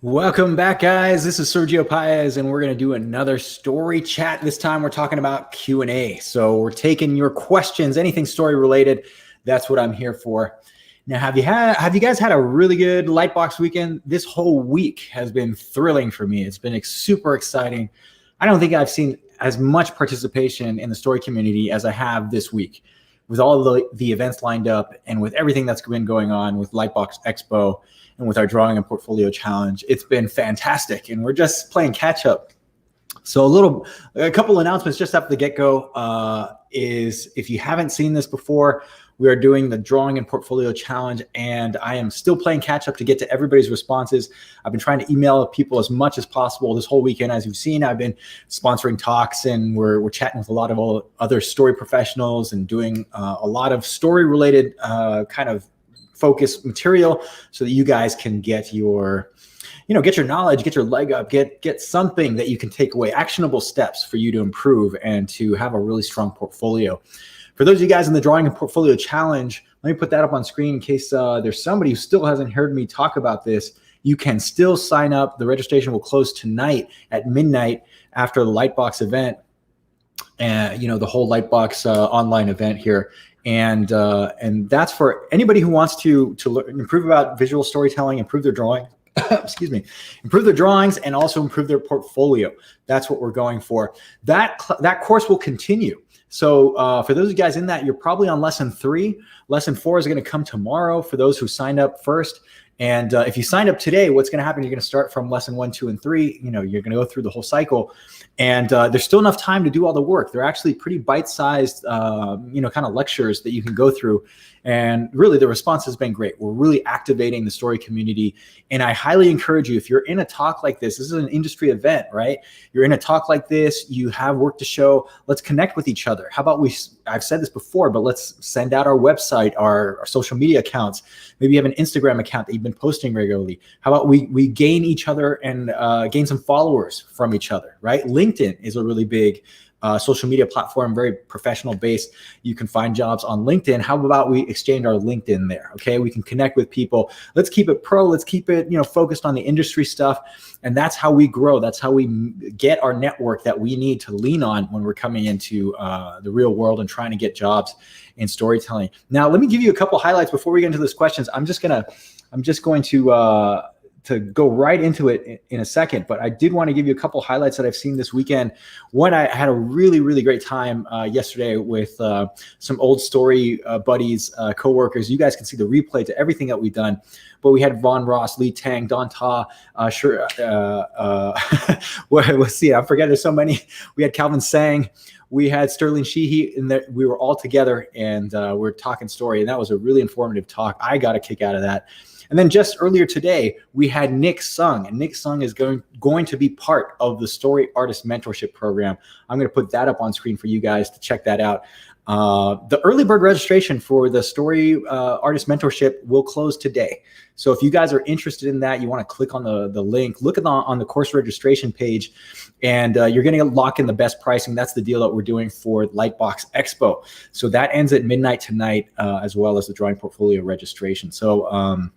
Welcome back, guys. This is Sergio Paez, and we're going to do another story chat. This time we're talking about Q&A. So we're taking your questions, anything story related. That's what I'm here for. Now, have you guys had a really good Lightbox weekend? This whole week has been thrilling for me. It's been super exciting. I don't think I've seen as much participation in the story community as I have this week, with all the events lined up and with everything that's been going on with Lightbox Expo and with our drawing and portfolio challenge. It's been fantastic, and we're just playing catch up. So a couple announcements just after the get-go is, if you haven't seen this before, we are doing the drawing and portfolio challenge, and I am still playing catch up to get to everybody's responses. I've been trying to email people as much as possible this whole weekend. As you've seen, I've been sponsoring talks, and we're chatting with a lot of other story professionals and doing a lot of story related kind of focus material so that you guys can get your knowledge, get your leg up, get something that you can take away, actionable steps for you to improve and to have a really strong portfolio. For those of you guys in the drawing and portfolio challenge, let me put that up on screen in case there's somebody who still hasn't heard me talk about this. You can still sign up. The registration will close tonight at midnight after the Lightbox event, and the whole Lightbox online event here. And that's for anybody who wants to improve about visual storytelling, improve their drawing, excuse me, improve their drawings, and also improve their portfolio. That's what we're going for. That course will continue. So for those of you guys in that, you're probably on lesson 3. Lesson 4 is going to come tomorrow for those who signed up first. And if you signed up today, what's going to happen? You're going to start from lesson 1, 2, and 3. You're going to go through the whole cycle, and there's still enough time to do all the work. They're actually pretty bite-sized, kind of lectures that you can go through. And really, the response has been great. We're really activating the story community, and I highly encourage you, if you're in a talk like this is an industry event, right? You're in a talk like this, you have work to show. Let's connect with each other. How about I've said this before, but let's send out our website, our social media accounts. Maybe you have an Instagram account that you've been posting regularly. How about we gain each other and gain some followers from each other, right? LinkedIn is a really big social media platform, very professional based. You can find jobs on LinkedIn. How about we exchange our LinkedIn there? Okay, we can connect with people. Let's keep it pro. Let's keep it focused on the industry stuff, and that's how we grow. That's how we get our network that we need to lean on when we're coming into the real world and trying to get jobs in storytelling. Now, let me give you a couple highlights before we get into those questions. I'm just going to go right into it in a second, but I did want to give you a couple highlights that I've seen this weekend. One, I had a really, really great time yesterday with some old story buddies, coworkers. You guys can see the replay to everything that we've done. But we had Von Ross, Lee Tang, Don Ta, let's see, I forget, there's so many. We had Calvin Sang. We had Sterling Sheehy, and we were all together, and we're talking story, and that was a really informative talk. I got a kick out of that. And then just earlier today, we had Nick Sung, and Nick Sung is going to be part of the Story Artist Mentorship Program. I'm going to put that up on screen for you guys to check that out. The early bird registration for the Story Artist Mentorship will close today. So if you guys are interested in that, you want to click on the link, look on the course registration page, and you're going to lock in the best pricing. That's the deal that we're doing for Lightbox Expo. So that ends at midnight tonight, as well as the drawing portfolio registration. So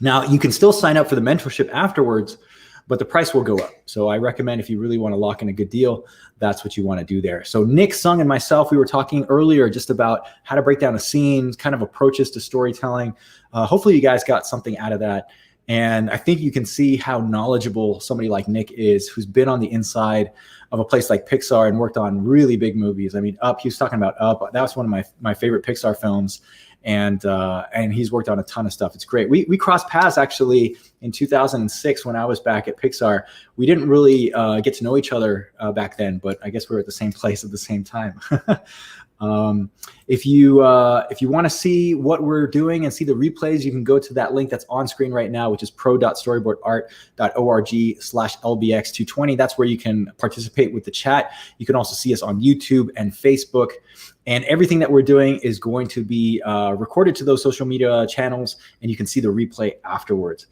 now you can still sign up for the mentorship afterwards, but the price will go up. So I recommend, if you really want to lock in a good deal, that's what you want to do there. So Nick Sung and myself, we were talking earlier just about how to break down a scene, kind of approaches to storytelling. Hopefully you guys got something out of that. And I think you can see how knowledgeable somebody like Nick is, who's been on the inside of a place like Pixar and worked on really big movies. I mean, Up, he was talking about Up. That was one of my favorite Pixar films. And he's worked on a ton of stuff. It's great. We crossed paths actually in 2006 when I was back at Pixar. We didn't really get to know each other back then, but I guess we were at the same place at the same time. If you want to see what we're doing and see the replays, you can go to that link that's on screen right now, which is pro.storyboardart.org/LBX220. That's where you can participate with the chat. You can also see us on YouTube and Facebook. And everything that we're doing is going to be recorded to those social media channels, and you can see the replay afterwards.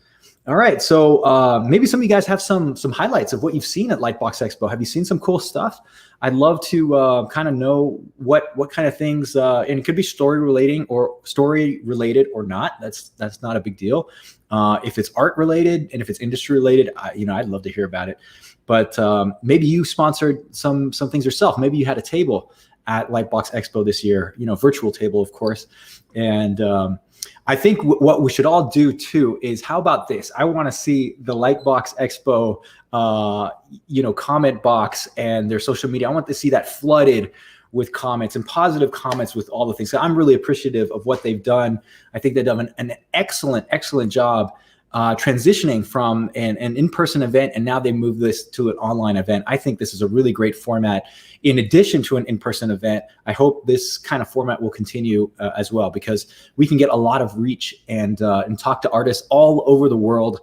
All right. So maybe some of you guys have some highlights of what you've seen at Lightbox Expo. Have you seen some cool stuff? I'd love to kind of know what kind of things, and it could be story related or not. That's not a big deal. If it's art related and if it's industry related, I'd love to hear about it. But maybe you sponsored some things yourself. Maybe you had a table at Lightbox Expo this year, virtual table, of course. And I think what we should all do too is, how about this? I want to see the Lightbox Expo, comment box and their social media. I want to see that flooded with comments and positive comments with all the things. So I'm really appreciative of what they've done. I think they've done an excellent job transitioning from an in-person event, and now they move this to an online event. I think this is a really great format. In addition to an in-person event, I hope this kind of format will continue as well, because we can get a lot of reach and talk to artists all over the world.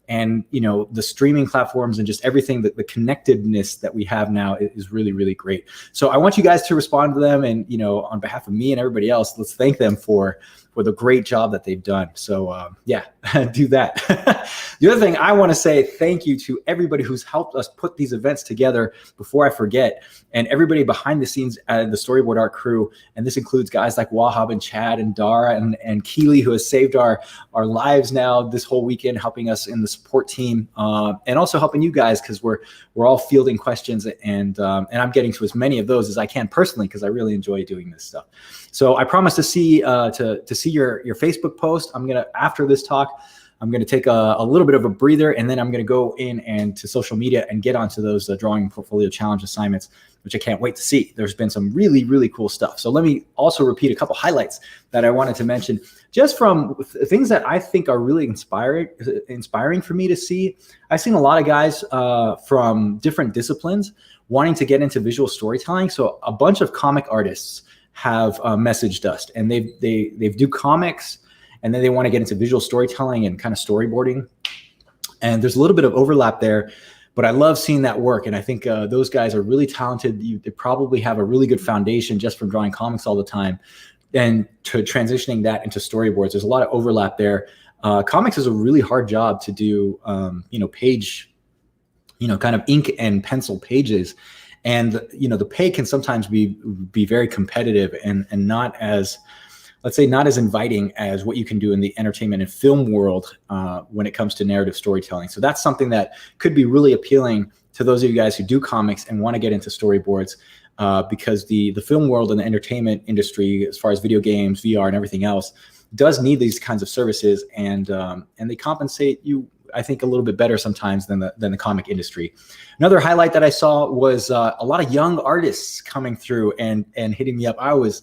And the streaming platforms and just everything, that the connectedness that we have now is really great. So I want you guys to respond to them, and on behalf of me and everybody else, let's thank them for the great job that they've done. So yeah, do that. The other thing I want to say, thank you to everybody who's helped us put these events together, before I forget, and everybody behind the scenes at the Storyboard Art crew. And this includes guys like Wahab and Chad and Dara and Keely, who has saved our lives now this whole weekend, helping us in the support team, and also helping you guys, because we're all fielding questions, and I'm getting to as many of those as I can personally, because I really enjoy doing this stuff. So I promise to see see your Facebook post. After this talk, I'm going to take a little bit of a breather, and then I'm going to go in and to social media and get onto those drawing portfolio challenge assignments, which I can't wait to see. There's been some really cool stuff. So let me also repeat a couple highlights that I wanted to mention, just from things that I think are really inspiring for me to see. I've seen a lot of guys from different disciplines wanting to get into visual storytelling. So a bunch of comic artists have messaged us, and they do comics, and then they want to get into visual storytelling and kind of storyboarding. And there's a little bit of overlap there, but I love seeing that work. And I think those guys are really talented. They probably have a really good foundation just from drawing comics all the time, and to transitioning that into storyboards. There's a lot of overlap there. Comics is a really hard job to do, page, kind of ink and pencil pages. And, the pay can sometimes be very competitive and not as, let's say, not as inviting as what you can do in the entertainment and film world when it comes to narrative storytelling. So that's something that could be really appealing to those of you guys who do comics and want to get into storyboards, because the film world and the entertainment industry, as far as video games, VR, and everything else, does need these kinds of services, and they compensate you, I think, a little bit better sometimes than the comic industry. Another highlight that I saw was a lot of young artists coming through and hitting me up. I was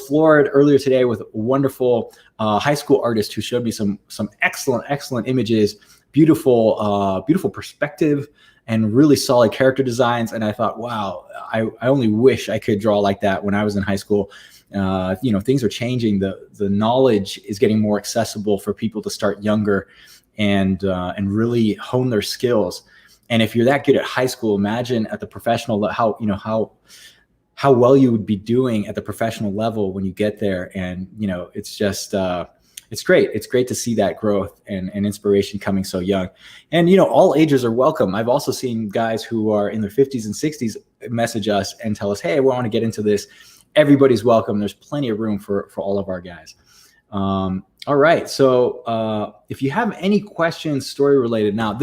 floored earlier today with a wonderful high school artist who showed me some excellent images, beautiful perspective, and really solid character designs. And I thought, wow, I only wish I could draw like that when I was in high school. Things are changing. The knowledge is getting more accessible for people to start younger and really hone their skills. And if you're that good at high school, imagine at the professional, how well you would be doing at the professional level when you get there. And, it's just, it's great. It's great to see that growth and inspiration coming so young. And, all ages are welcome. I've also seen guys who are in their 50s and 60s message us and tell us, hey, I want to get into this. Everybody's welcome. There's plenty of room for all of our guys. All right. So if you have any questions, story related, now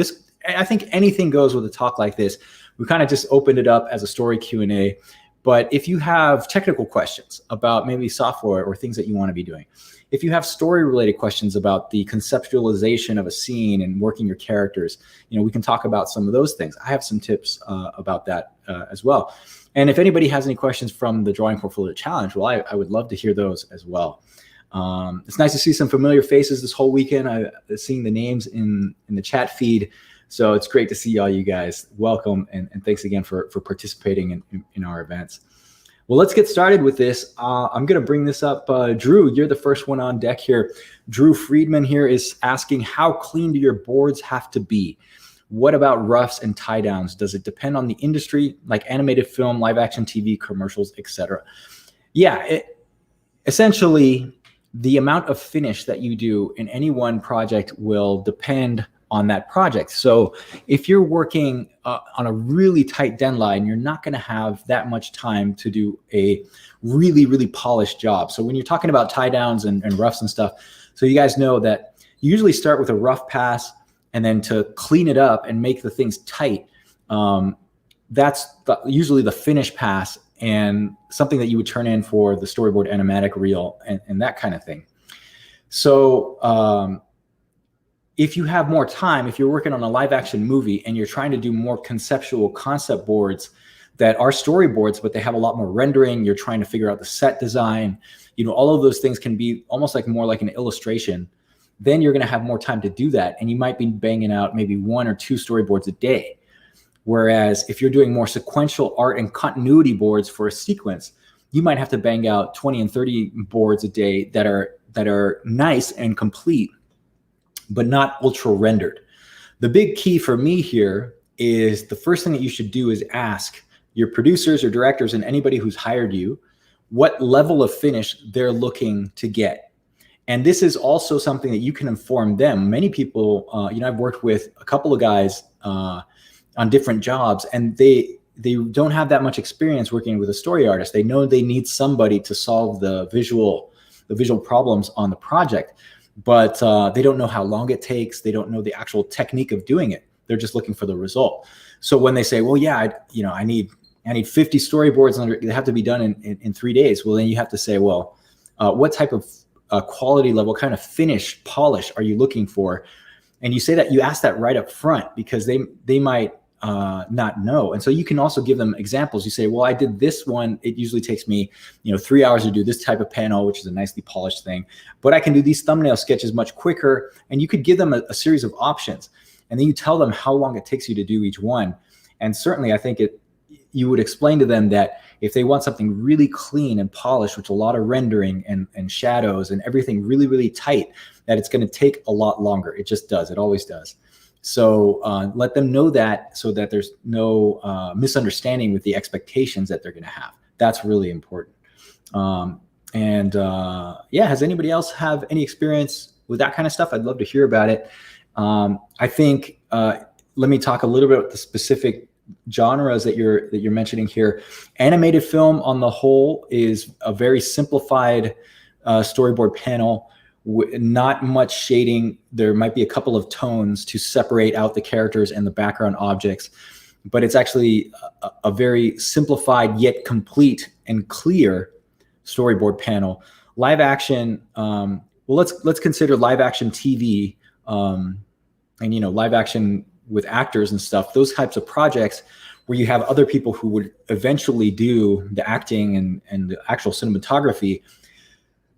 I think anything goes with a talk like this. We kind of just opened it up as a story Q&A. But if you have technical questions about maybe software or things that you want to be doing, if you have story related questions about the conceptualization of a scene and working your characters, we can talk about some of those things. I have some tips about that as well. And if anybody has any questions from the Drawing Portfolio Challenge, well, I would love to hear those as well. It's nice to see some familiar faces this whole weekend. I've seen the names in the chat feed. So it's great to see all you guys. Welcome, and thanks again for participating in our events. Well, let's get started with this. I'm going to bring this up. Drew, you're the first one on deck here. Drew Friedman here is asking, how clean do your boards have to be? What about roughs and tie downs? Does it depend on the industry, like animated film, live action TV, commercials, etc.? Yeah, essentially, the amount of finish that you do in any one project will depend on that project. So if you're working on a really tight deadline, you're not going to have that much time to do a really, really polished job. So when you're talking about tie downs and roughs and stuff, so you guys know that you usually start with a rough pass, and then to clean it up and make the things tight, that's usually the finish pass and something that you would turn in for the storyboard animatic reel and that kind of thing. So if you have more time, if you're working on a live action movie and you're trying to do more conceptual concept boards that are storyboards, but they have a lot more rendering, you're trying to figure out the set design, all of those things can be almost like more like an illustration, then you're going to have more time to do that. And you might be banging out maybe 1 or 2 storyboards a day. Whereas if you're doing more sequential art and continuity boards for a sequence, you might have to bang out 20 and 30 boards a day that are nice and complete, but not ultra rendered. The big key for me here is the first thing that you should do is ask your producers or directors and anybody who's hired you what level of finish they're looking to get. And this is also something that you can inform them. Many people, I've worked with a couple of guys on different jobs, and they don't have that much experience working with a story artist. They know they need somebody to solve the visual problems on the project, but they don't know how long it takes. They don't know the actual technique of doing it. They're just looking for the result. So when they say, well, yeah, I need 50 storyboards and they have to be done in 3 days. Well, then you have to say, well, what type of quality level, kind of finish, polish are you looking for? And you say that, you ask that right up front, because they might not know. And so you can also give them examples. You say, well, I did this one. It usually takes me 3 hours to do this type of panel, which is a nicely polished thing, but I can do these thumbnail sketches much quicker. And you could give them a series of options, and then you tell them how long it takes you to do each one. And certainly I think you would explain to them that if they want something really clean and polished with a lot of rendering and shadows and everything really, really tight, that it's going to take a lot longer. It just does. It always does. So let them know that, so that there's no misunderstanding with the expectations that they're going to have. That's really important. Has anybody else have any experience with that kind of stuff? I'd love to hear about it. I think, let me talk a little bit about the specific genres that you're mentioning here. Animated film on the whole is a very simplified storyboard panel, not much shading. There might be a couple of tones to separate out the characters and the background objects, but it's actually a very simplified yet complete and clear storyboard panel. Live action, well, let's consider live action TV, and live action with actors and stuff, those types of projects where you have other people who would eventually do the acting and the actual cinematography.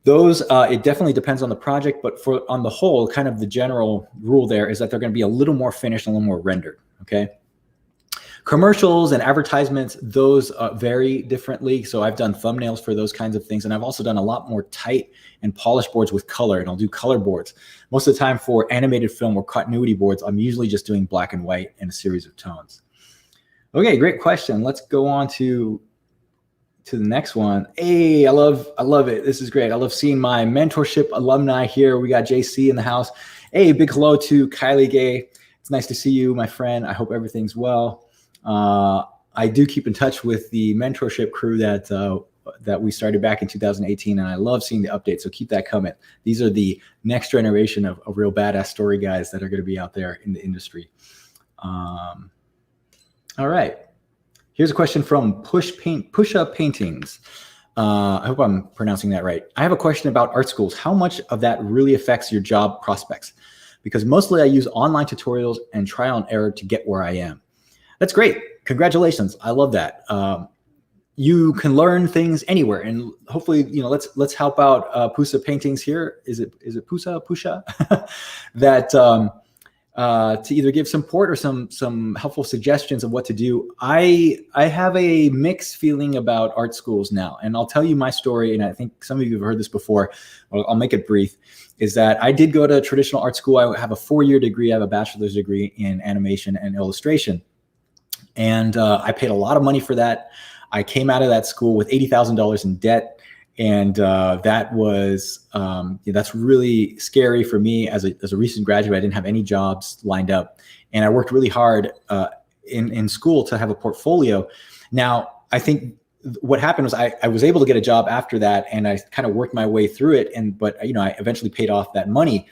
Those, it definitely depends on the project, but on the whole, kind of the general rule there is that they're going to be a little more finished and a little more rendered, okay? Commercials and advertisements, those vary differently. So I've done thumbnails for those kinds of things, and I've also done a lot more tight and polished boards with color, and I'll do color boards. Most of the time for animated film or continuity boards, I'm usually just doing black and white and a series of tones. Okay, great question. Let's go on to the next one. Hey, I love it. This is great. I love seeing my mentorship alumni here. We got JC in the house. Hey, big hello to Kylie Gay. It's nice to see you, my friend. I hope everything's well. I do keep in touch with the mentorship crew that we started back in 2018, and I love seeing the updates. So keep that coming. These are the next generation of real badass story guys that are going to be out there in the industry. All right. Here's a question from Push Up Paintings. I hope I'm pronouncing that right. I have a question about art schools. How much of that really affects your job prospects? Because mostly I use online tutorials and trial and error to get where I am. That's great. Congratulations. I love that. You can learn things anywhere, and hopefully, let's help out Pusa Paintings here. Is it Pusha? That to either give support or some helpful suggestions of what to do. I have a mixed feeling about art schools now, and I'll tell you my story. And I think some of you have heard this before. I'll make it brief. Is that I did go to traditional art school. I have a 4-year degree. I have a bachelor's degree in animation and illustration. And I paid a lot of money for that. I came out of that school with $80,000 in debt, And that was that's really scary for me as a recent graduate. I didn't have any jobs lined up, and I worked really hard in school to have a portfolio. Now, I think what happened was I was able to get a job after that, and I kind of worked my way through it. But I eventually paid off that money.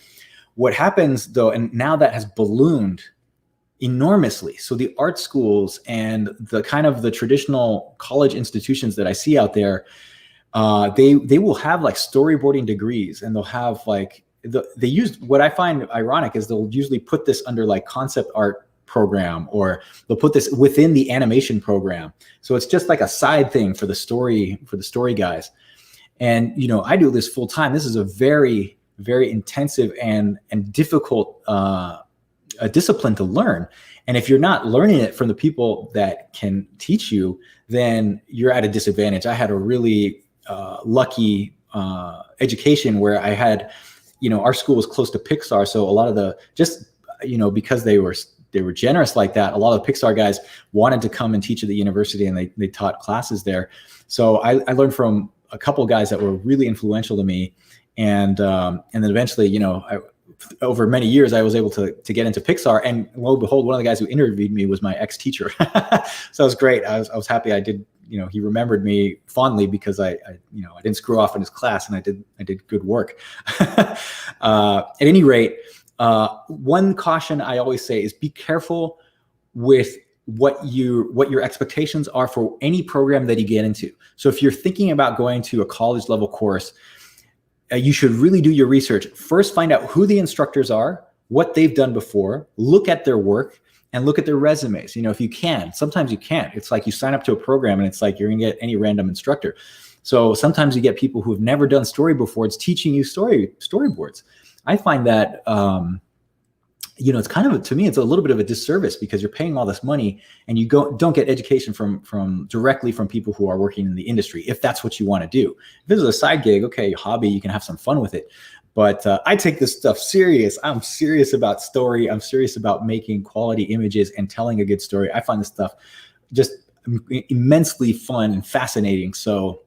What happens though, and now that has ballooned enormously. So the art schools and the kind of the traditional college institutions that I see out there, they will have like storyboarding degrees, and they'll have like they use, what I find ironic is they'll usually put this under like concept art program, or they'll put this within the animation program. So it's just like a side thing for the story guys. And I do this full time. This is a very, very intensive and difficult a discipline to learn. And if you're not learning it from the people that can teach you, then you're at a disadvantage. I had a really lucky education where I had, our school was close to Pixar. So a lot of the, because they were generous like that, a lot of the Pixar guys wanted to come and teach at the university, and they taught classes there. So I learned from a couple of guys that were really influential to me. And then eventually, over many years, I was able to get into Pixar, and lo and behold, one of the guys who interviewed me was my ex-teacher. So it was great. I was happy. I did, he remembered me fondly because I didn't screw off in his class, and I did good work. At any rate, one caution I always say is be careful with what your expectations are for any program that you get into. So if you're thinking about going to a college level course, you should really do your research. First, find out who the instructors are, what they've done before, look at their work, and look at their resumes. If you can. Sometimes you can't. It's like you sign up to a program, and it's like you're going to get any random instructor. So sometimes you get people who have never done storyboards teaching you storyboards. I find that it's kind of, to me, it's a little bit of a disservice, because you're paying all this money and you don't get education from directly from people who are working in the industry, if that's what you want to do. If this is a side gig, okay, hobby, you can have some fun with it. But I take this stuff serious. I'm serious about story. I'm serious about making quality images and telling a good story. I find this stuff just immensely fun and fascinating. So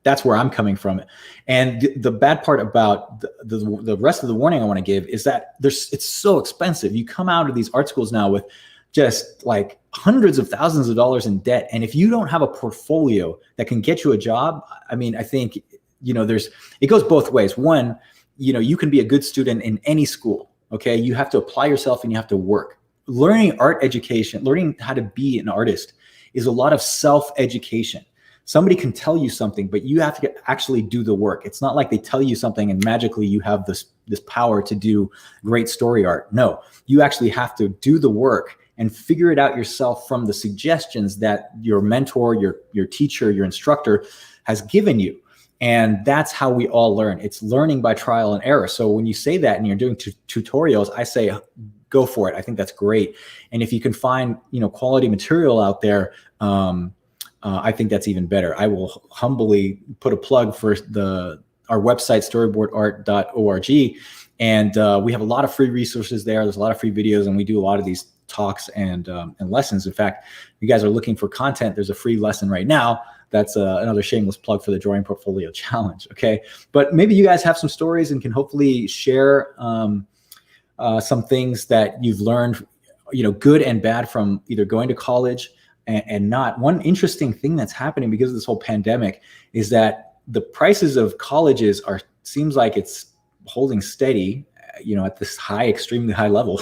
that's where I'm coming from. And the bad part about the rest of the warning I want to give is that it's so expensive. You come out of these art schools now with just like hundreds of thousands of dollars in debt. And if you don't have a portfolio that can get you a job, I mean, I think, it goes both ways. One, you can be a good student in any school. Okay. You have to apply yourself and you have to work. Learning art education, learning how to be an artist is a lot of self-education. Somebody can tell you something, but you have to actually do the work. It's not like they tell you something and magically you have this power to do great story art. No, you actually have to do the work and figure it out yourself from the suggestions that your mentor, your teacher, your instructor has given you. And that's how we all learn. It's learning by trial and error. So when you say that and you're doing tutorials, I say, go for it. I think that's great. And if you can find, quality material out there, I think that's even better. I will humbly put a plug for our website, storyboardart.org. And we have a lot of free resources there. There's a lot of free videos, and we do a lot of these talks and lessons. In fact, if you guys are looking for content, there's a free lesson right now. That's another shameless plug for the Drawing Portfolio Challenge. Okay. But maybe you guys have some stories and can hopefully share some things that you've learned, good and bad, from either going to college and not. One interesting thing that's happening because of this whole pandemic is that the prices of colleges seems like it's holding steady, at this extremely high level.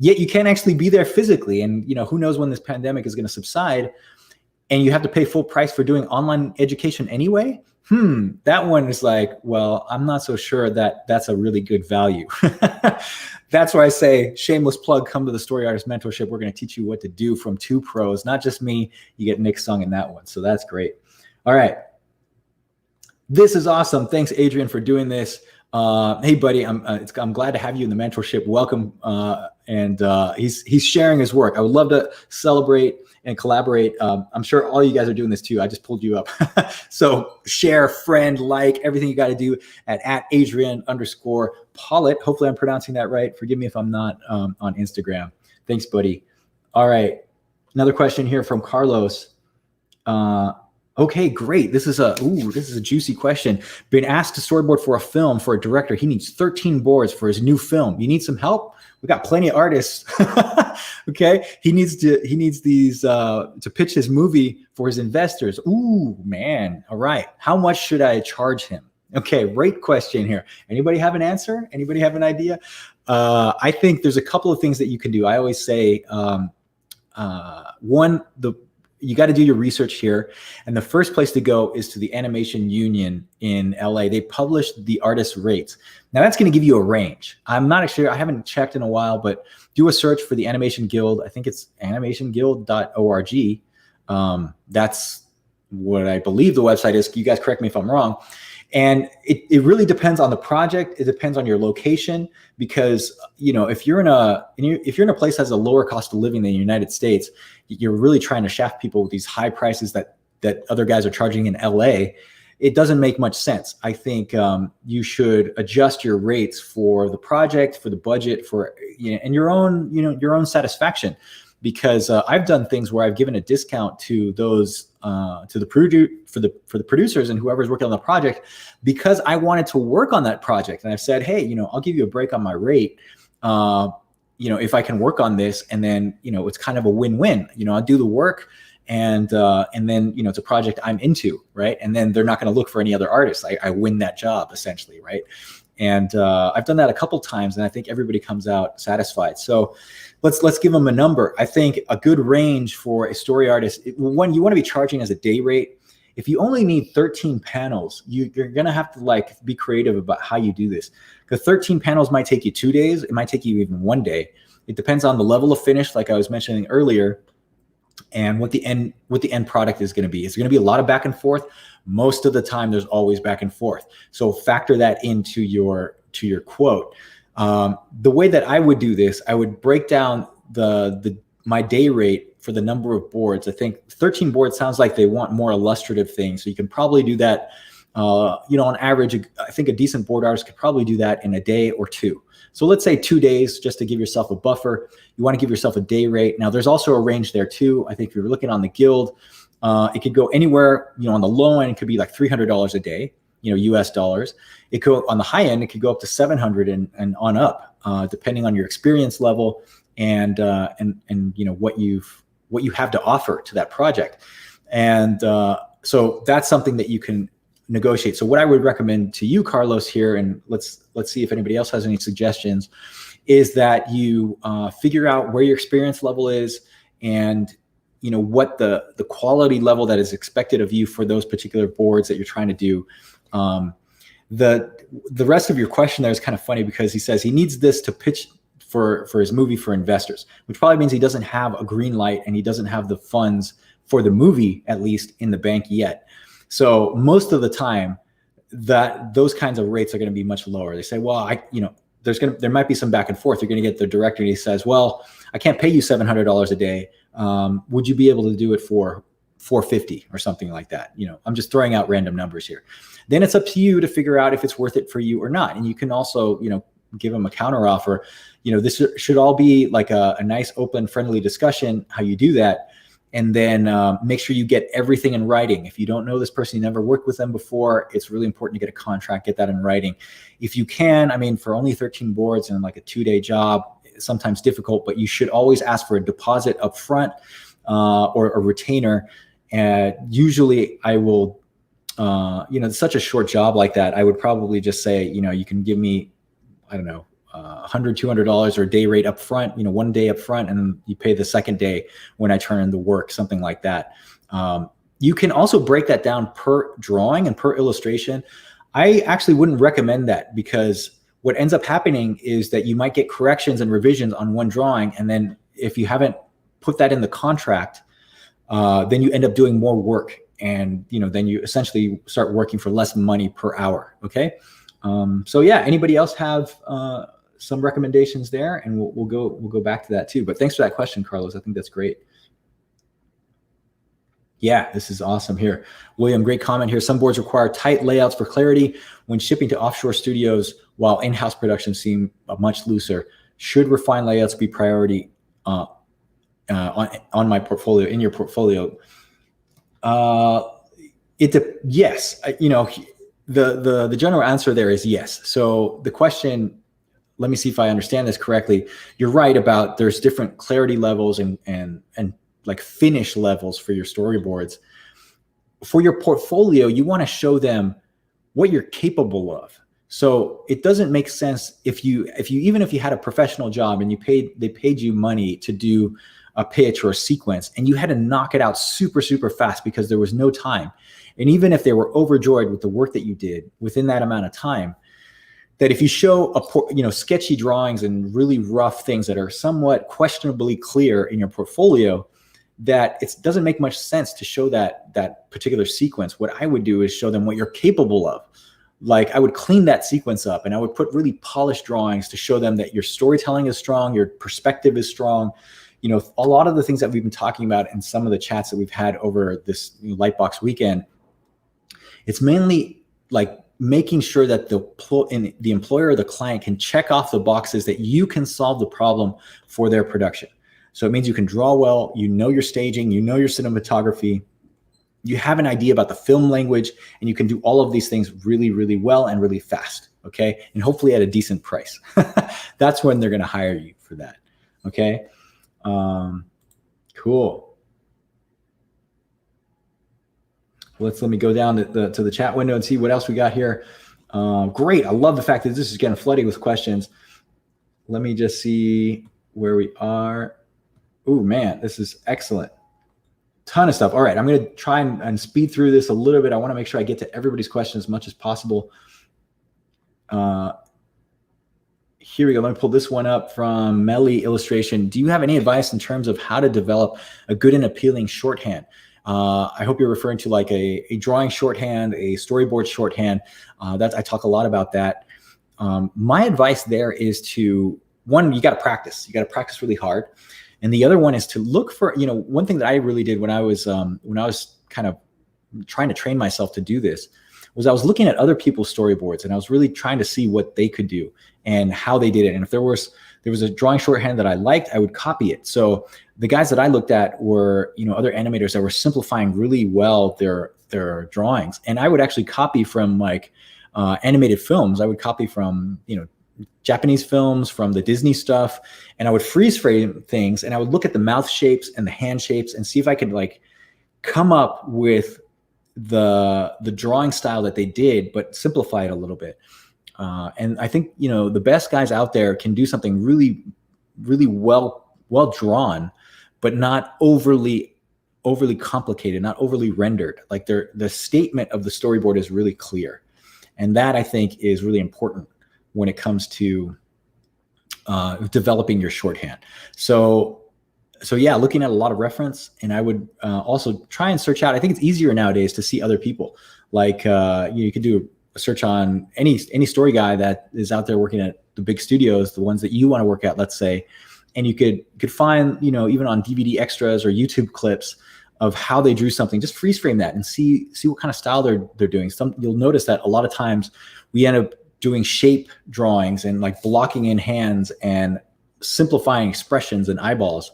Yet you can't actually be there physically. And, who knows when this pandemic is going to subside, and you have to pay full price for doing online education anyway. That one is like, well, I'm not so sure that that's a really good value. That's why I say, shameless plug, come to the Story Artist Mentorship. We're going to teach you what to do from two pros, not just me. You get Nick Sung in that one. So that's great. All right. This is awesome. Thanks, Adrian, for doing this. Hey, buddy, I'm glad to have you in the mentorship. Welcome. And he's sharing his work. I would love to celebrate and collaborate. I'm sure all you guys are doing this too. I just pulled you up. So share, friend, like, everything you got to do at Adrian_Pollitt. Hopefully I'm pronouncing that right. Forgive me if I'm not on Instagram. Thanks, buddy. All right. Another question here from Carlos. Okay, great. This is a juicy question. Been asked to storyboard for a film for a director. He needs 13 boards for his new film. You need some help? We got plenty of artists. Okay, he needs these to pitch his movie for his investors. Ooh, man. All right. How much should I charge him? Okay, great question here. Anybody have an answer? Anybody have an idea? I think there's a couple of things that you can do. I always say, one, you got to do your research here. And the first place to go is to the Animation Union in LA. They published the artist rates. Now that's going to give you a range. I'm not sure, I haven't checked in a while, but do a search for the Animation Guild. I think it's animationguild.org. That's what I believe the website is. You guys correct me if I'm wrong. And it really depends on the project. It depends on your location, because if you're in a place that has a lower cost of living than the United States, you're really trying to shaft people with these high prices that other guys are charging in LA. It doesn't make much sense. I think you should adjust your rates for the project, for the budget, and your own satisfaction. Because I've done things where I've given a discount to those for the producers and whoever's working on the project, because I wanted to work on that project. And I've said, hey, I'll give you a break on my rate, if I can work on this. And then it's kind of a win-win. I'll do the work, and then it's a project I'm into, right? And then they're not going to look for any other artists. I win that job essentially, right? And I've done that a couple times, and I think everybody comes out satisfied. So let's give them a number. I think a good range for a story artist, one, you want to be charging as a day rate. If you only need 13 panels, you're going to have to be creative about how you do this. Because 13 panels might take you 2 days. It might take you even 1 day. It depends on the level of finish, like I was mentioning earlier, and what the end product is going to be. It's going to be a lot of back and forth. Most of the time, there's always back and forth. So factor that into your quote. The way that I would do this, I would break down my day rate for the number of boards. I think 13 boards sounds like they want more illustrative things. So you can probably do that. On average, I think a decent board artist could probably do that in a day or two. So let's say 2 days, just to give yourself a buffer. You want to give yourself a day rate. Now, there's also a range there too. I think if you're looking on the Guild, it could go anywhere, on the low end, it could be like $300 a day, US dollars. It could, on the high end, it could go up to 700 and on up, depending on your experience level and what you have to offer to that project. And so that's something that you can negotiate. So what I would recommend to you, Carlos, here, and let's see if anybody else has any suggestions, is that you figure out where your experience level is, and what the quality level that is expected of you for those particular boards that you're trying to do. The rest of your question there is kind of funny, because he says he needs this to pitch for his movie for investors, which probably means he doesn't have a green light and he doesn't have the funds for the movie, at least in the bank yet. So most of the time, those kinds of rates are going to be much lower. They say, well, there might be some back and forth. You're going to get the director and he says, well, I can't pay you $700 a day. Would you be able to do it for $450 or something like that? I'm just throwing out random numbers here. Then it's up to you to figure out if it's worth it for you or not. And you can also, give them a counter offer. This should all be like a nice, open, friendly discussion, how you do that. And then make sure you get everything in writing. If you don't know this person, you never worked with them before, it's really important to get a contract, get that in writing. If you can, for only 13 boards and like a 2-day job, it's sometimes difficult, but you should always ask for a deposit up front or a retainer. And usually I will, it's such a short job like that, I would probably just say, you can give me, I don't know, $100, $200 or a day rate up front, 1 day up front, and you pay the second day when I turn in the work, something like that. You can also break that down per drawing and per illustration. I actually wouldn't recommend that, because what ends up happening is that you might get corrections and revisions on one drawing. And then if you haven't put that in the contract, then you end up doing more work. And, then you essentially start working for less money per hour. Okay. So yeah, anybody else have some recommendations there? And we'll go back to that too. But thanks for that question, Carlos. I think that's great. Yeah, this is awesome here. William, great comment here. Some boards require tight layouts for clarity when shipping to offshore studios, while in-house productions seem much looser. Should refined layouts be priority on my portfolio, in your portfolio? Yes, the general answer there is yes. So the question, let me see if I understand this correctly. You're right about there's different clarity levels and like finish levels for your storyboards. For your portfolio, you want to show them what you're capable of. So it doesn't make sense if you even if you had a professional job and they paid you money to do a pitch or a sequence, and you had to knock it out super fast because there was no time. And even if they were overjoyed with the work that you did within that amount of time, that if you show sketchy drawings and really rough things that are somewhat questionably clear in your portfolio, that it doesn't make much sense to show that particular sequence. What I would do is show them what you're capable of. Like I would clean that sequence up and I would put really polished drawings to show them that your storytelling is strong, your perspective is strong. A lot of the things that we've been talking about in some of the chats that we've had over this Lightbox weekend, it's mainly like making sure that the employer or the client can check off the boxes that you can solve the problem for their production. So it means you can draw well, your staging, your cinematography, you have an idea about the film language, and you can do all of these things really well and really fast, okay? And hopefully at a decent price. That's when they're gonna hire you for that, okay? Cool. Let me go down to the chat window and see what else we got here. Great, I love the fact that this is getting flooded with questions. Let me just see where we are. Oh man, this is excellent. Ton of stuff. All right, I'm going to try and speed through this a little bit. I want to make sure I get to everybody's questions as much as possible. Here we go. Let me pull this one up from Melly Illustration. Do you have any advice in terms of how to develop a good and appealing shorthand? I hope you're referring to like a drawing shorthand, a storyboard shorthand. I talk a lot about that. My advice there is one, you got to practice. You got to practice really hard. And the other one is to look for, one thing that I really did when I was kind of trying to train myself to do this was I was looking at other people's storyboards and I was really trying to see what they could do and how they did it. And if there was a drawing shorthand that I liked, I would copy it. So the guys that I looked at were, other animators that were simplifying really well their drawings. And I would actually copy from like animated films. I would copy from, Japanese films, from the Disney stuff, and I would freeze frame things and I would look at the mouth shapes and the hand shapes and see if I could like come up with the drawing style that they did, but simplify it a little bit. And I think, the best guys out there can do something really well drawn, but not overly complicated, not overly rendered. Like the statement of the storyboard is really clear. And that I think is really important when it comes to developing your shorthand. So yeah, looking at a lot of reference, and I would also try and search out. I think it's easier nowadays to see other people. Like you could do a search on any story guy that is out there working at the big studios, the ones that you want to work at, let's say, and you could find even on DVD extras or YouTube clips of how they drew something. Just freeze frame that and see what kind of style they're doing. You'll notice that a lot of times we end up doing shape drawings and like blocking in hands and simplifying expressions and eyeballs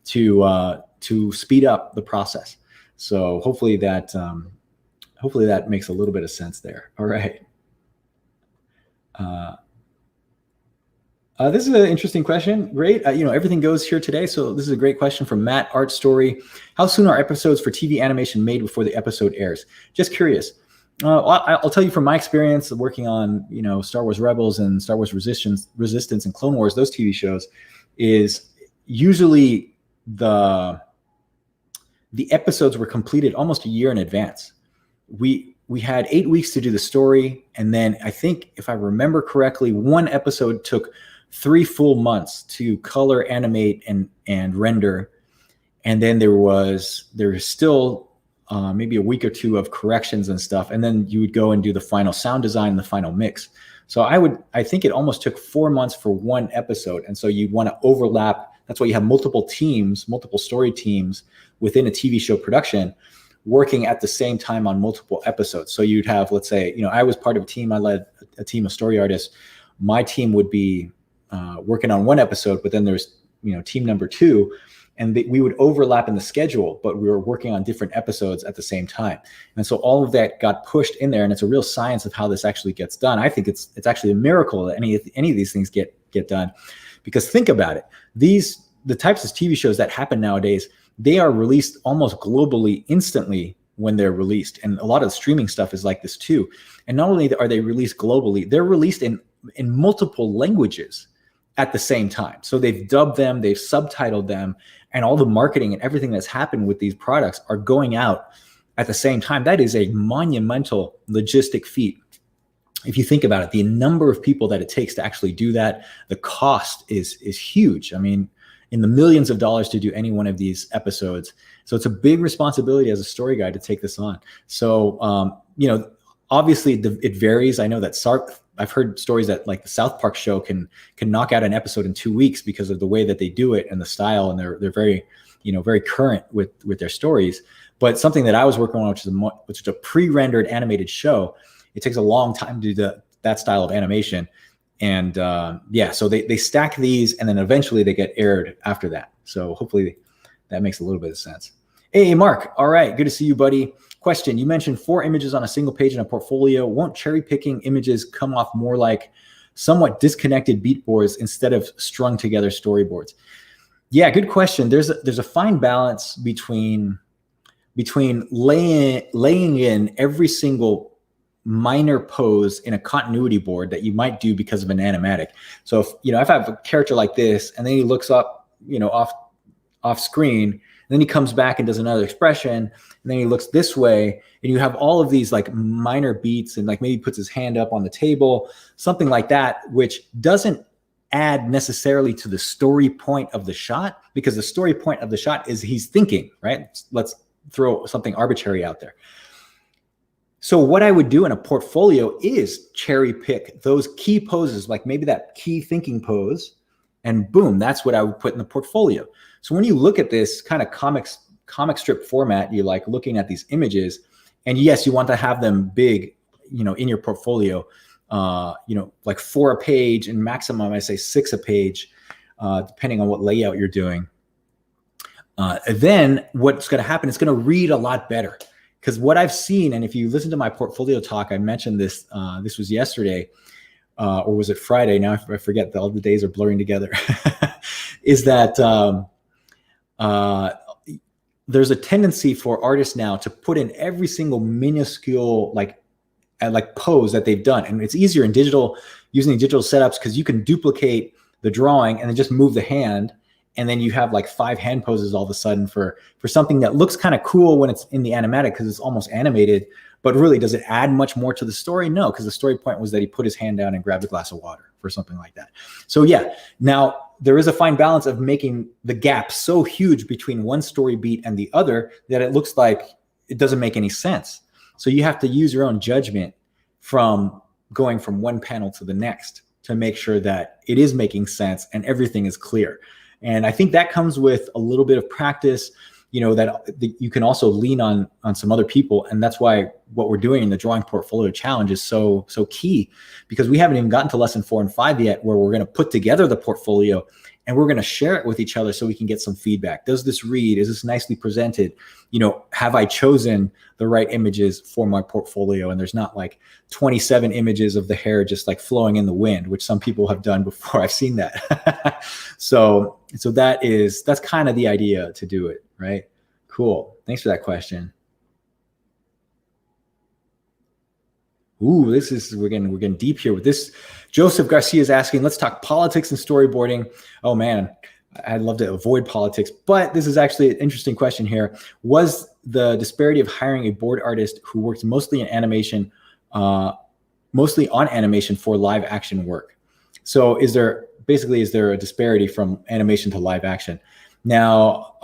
to speed up the process. So hopefully that makes a little bit of sense there. All right. This is an interesting question. Great. Everything goes here today. So this is a great question from Matt Art Story. How soon are episodes for TV animation made before the episode airs? Just curious. I'll tell you from my experience of working on, Star Wars Rebels and Star Wars Resistance and Clone Wars, those TV shows, is usually the episodes were completed almost a year in advance. We had 8 weeks to do the story. And then I think if I remember correctly, one episode took 3 full months to color, animate, and render. And then there was still maybe a week or two of corrections and stuff. And then you would go and do the final sound design, the final mix. So I think it almost took 4 months for one episode. And so you'd want to overlap. That's why you have multiple story teams within a TV show production working at the same time on multiple episodes. So you'd have, let's say, I was part of a team. I led a team of story artists. My team would be working on one episode, but then there's, team number 2 and we would overlap in the schedule, but we were working on different episodes at the same time. And so all of that got pushed in there, and it's a real science of how this actually gets done. I think it's actually a miracle that any of these things get done, because think about it. The types of TV shows that happen nowadays, they are released almost globally instantly when they're released. And a lot of the streaming stuff is like this too. And not only are they released globally, they're released in multiple languages at the same time. So they've dubbed them, they've subtitled them, and all the marketing and everything that's happened with these products are going out at the same time. That is a monumental logistic feat. If you think about it, the number of people that it takes to actually do that, the cost is huge. I mean, in the millions of dollars to do any one of these episodes. So it's a big responsibility as a story guide to take this on. So, obviously it varies. I know that I've heard stories that like the South Park show can knock out an episode in 2 weeks because of the way that they do it and the style, and they're very, very current with their stories. But something that I was working on, which is a pre-rendered animated show, it takes a long time to do that style of animation. And so they stack these, and then eventually they get aired after that. So hopefully that makes a little bit of sense. Hey, Mark. All right. Good to see you, buddy. Question. You mentioned 4 images on a single page in a portfolio. Won't cherry picking images come off more like somewhat disconnected beat boards instead of strung together storyboards? Yeah, good question. There's a fine balance between laying in every single minor pose in a continuity board that you might do because of an animatic. So if I have a character like this, and then he looks up, off screen, and then he comes back and does another expression, and then he looks this way, and you have all of these like minor beats, and like maybe puts his hand up on the table, something like that, which doesn't add necessarily to the story point of the shot, because the story point of the shot is he's thinking, right? Let's throw something arbitrary out there. So what I would do in a portfolio is cherry pick those key poses, like maybe that key thinking pose, and boom, that's what I would put in the portfolio. So when you look at this kind of comic strip format, you're like looking at these images, and yes, you want to have them big, in your portfolio, like 4 a page, and maximum, I say 6 a page, depending on what layout you're doing. Then what's going to happen, it's going to read a lot better. Because what I've seen, and if you listen to my portfolio talk, I mentioned this, this was yesterday, or was it Friday? Now I forget, all the days are blurring together, is that there's a tendency for artists now to put in every single minuscule like pose that they've done. And it's easier in using digital setups, because you can duplicate the drawing and then just move the hand. And then you have like 5 hand poses all of a sudden for something that looks kind of cool when it's in the animatic, because it's almost animated. But really, does it add much more to the story? No, because the story point was that he put his hand down and grabbed a glass of water for something like that. So yeah, now there is a fine balance of making the gap so huge between one story beat and the other that it looks like it doesn't make any sense. So you have to use your own judgment from going from one panel to the next to make sure that it is making sense and everything is clear. And I think that comes with a little bit of practice, that you can also lean on some other people. And that's why what we're doing in the Drawing Portfolio Challenge is so key, because we haven't even gotten to lesson 4 and 5 yet, where we're going to put together the portfolio and we're going to share it with each other so we can get some feedback. Does this read? Is this nicely presented? Have I chosen the right images for my portfolio? And there's not like 27 images of the hair just like flowing in the wind, which some people have done before. I've seen that. So that's kind of the idea to do it, right? Cool. Thanks for that question. Ooh, we're getting deep here with this. Joseph Garcia is asking, let's talk politics and storyboarding. Oh man, I'd love to avoid politics, but this is actually an interesting question here. Was the disparity of hiring a board artist who works mostly on animation for live action work? So is there a disparity from animation to live action? Now,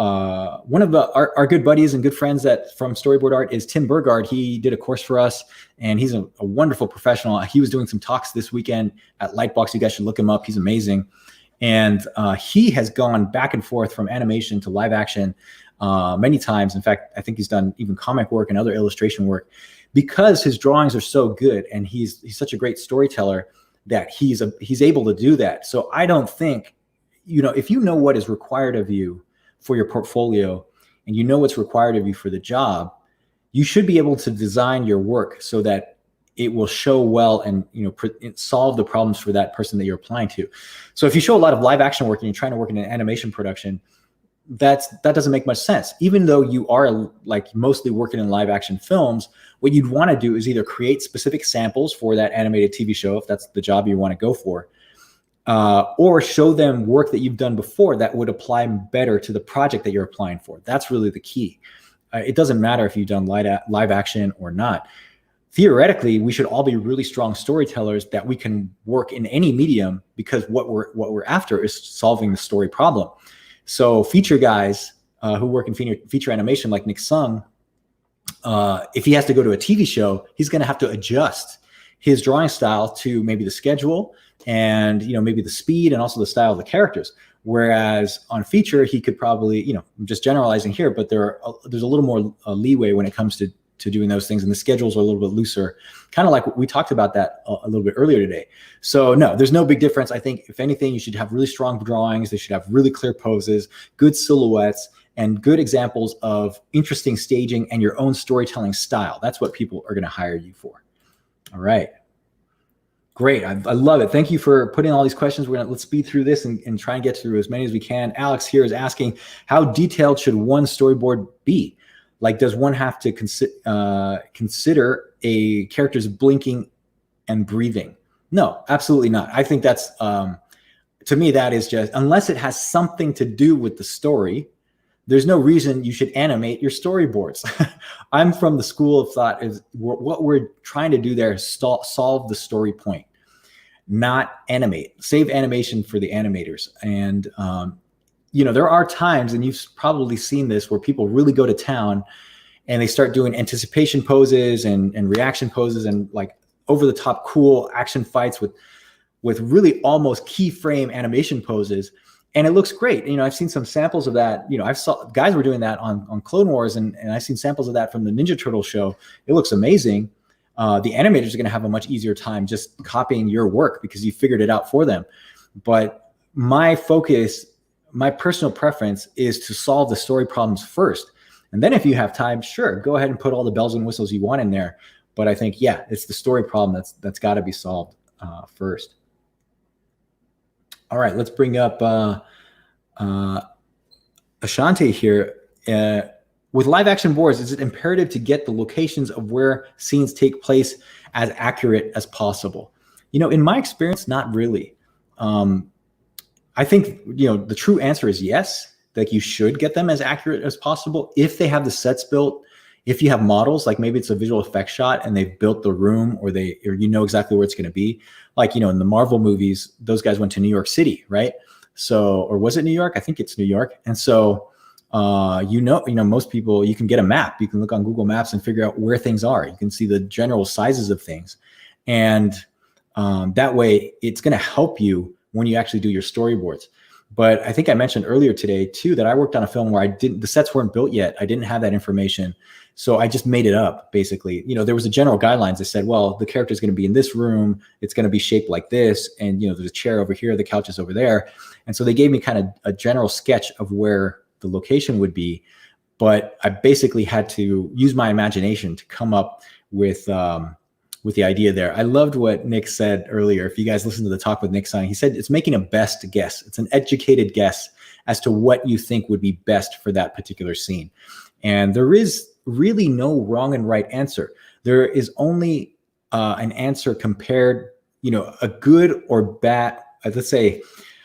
one of our good buddies and good friends from Storyboard Art is Tim Burgard. He did a course for us, and he's a wonderful professional. He was doing some talks this weekend at Lightbox. You guys should look him up. He's amazing. And he has gone back and forth from animation to live action many times. In fact, I think he's done even comic work and other illustration work, because his drawings are so good, and he's such a great storyteller that he's able to do that. So I don't think, if you know what is required of you for your portfolio and you know what's required of you for the job, you should be able to design your work so that it will show well and solve the problems for that person that you're applying to. So if you show a lot of live action work and you're trying to work in an animation production, that doesn't make much sense. Even though you are like mostly working in live action films, what you'd want to do is either create specific samples for that animated TV show, if that's the job you want to go for, or show them work that you've done before that would apply better to the project that you're applying for. That's really the key. It doesn't matter if you've done live action or not. Theoretically, we should all be really strong storytellers that we can work in any medium, because what we're after is solving the story problem. So feature guys who work in feature animation, like Nick Sung, if he has to go to a TV show, he's going to have to adjust his drawing style to maybe the schedule and maybe the speed and also the style of the characters. Whereas on feature, he could probably, I'm just generalizing here, but there's a little more leeway when it comes to doing those things, and the schedules are a little bit looser, kind of like we talked about that a little bit earlier today. So no, there's no big difference. I think if anything, you should have really strong drawings. They should have really clear poses, good silhouettes, and good examples of interesting staging and your own storytelling style. That's what people are going to hire you for. All right. Great. I love it. Thank you for putting all these questions. Let's speed through this and try and get through as many as we can. Alex here is asking, how detailed should one storyboard be? Like, does one have to consider a character's blinking and breathing? No, absolutely not. I think that's, to me, that is just, unless it has something to do with the story, there's no reason you should animate your storyboards. I'm from the school of thought is what we're trying to do there is solve the story point, not animate. Save animation for the animators. And there are times, and you've probably seen this, where people really go to town and they start doing anticipation poses and reaction poses and like over the top cool action fights with really almost keyframe animation poses. And it looks great. I've seen some samples of that. I've saw guys were doing that on Clone Wars, and I've seen samples of that from the Ninja Turtle show. It looks amazing. The animators are going to have a much easier time just copying your work because you figured it out for them. But my focus, my personal preference is to solve the story problems first. And then if you have time, sure, go ahead and put all the bells and whistles you want in there. But I think, yeah, it's the story problem that's got to be solved first. All right, let's bring up Ashante here. With live action boards, is it imperative to get the locations of where scenes take place as accurate as possible? In my experience, not really. I think, the true answer is yes, like you should get them as accurate as possible if they have the sets built. If you have models, like maybe it's a visual effects shot and they've built the room, or exactly where it's going to be. Like, in the Marvel movies, those guys went to New York City, right? So, or was it New York? I think it's New York. And so, most people, you can get a map. You can look on Google Maps and figure out where things are. You can see the general sizes of things. And that way it's going to help you when you actually do your storyboards. But I think I mentioned earlier today too, that I worked on a film where the sets weren't built yet. I didn't have that information. So I just made it up, basically. There was a general guidelines that said, well, the character is going to be in this room. It's going to be shaped like this. And, there's a chair over here. The couch is over there. And so they gave me kind of a general sketch of where the location would be. But I basically had to use my imagination to come up with the idea there. I loved what Nick said earlier. If you guys listen to the talk with Nick Sung, he said it's making a best guess. It's an educated guess as to what you think would be best for that particular scene. And there is really no wrong and right answer. There is only an answer compared, a good or bad, let's say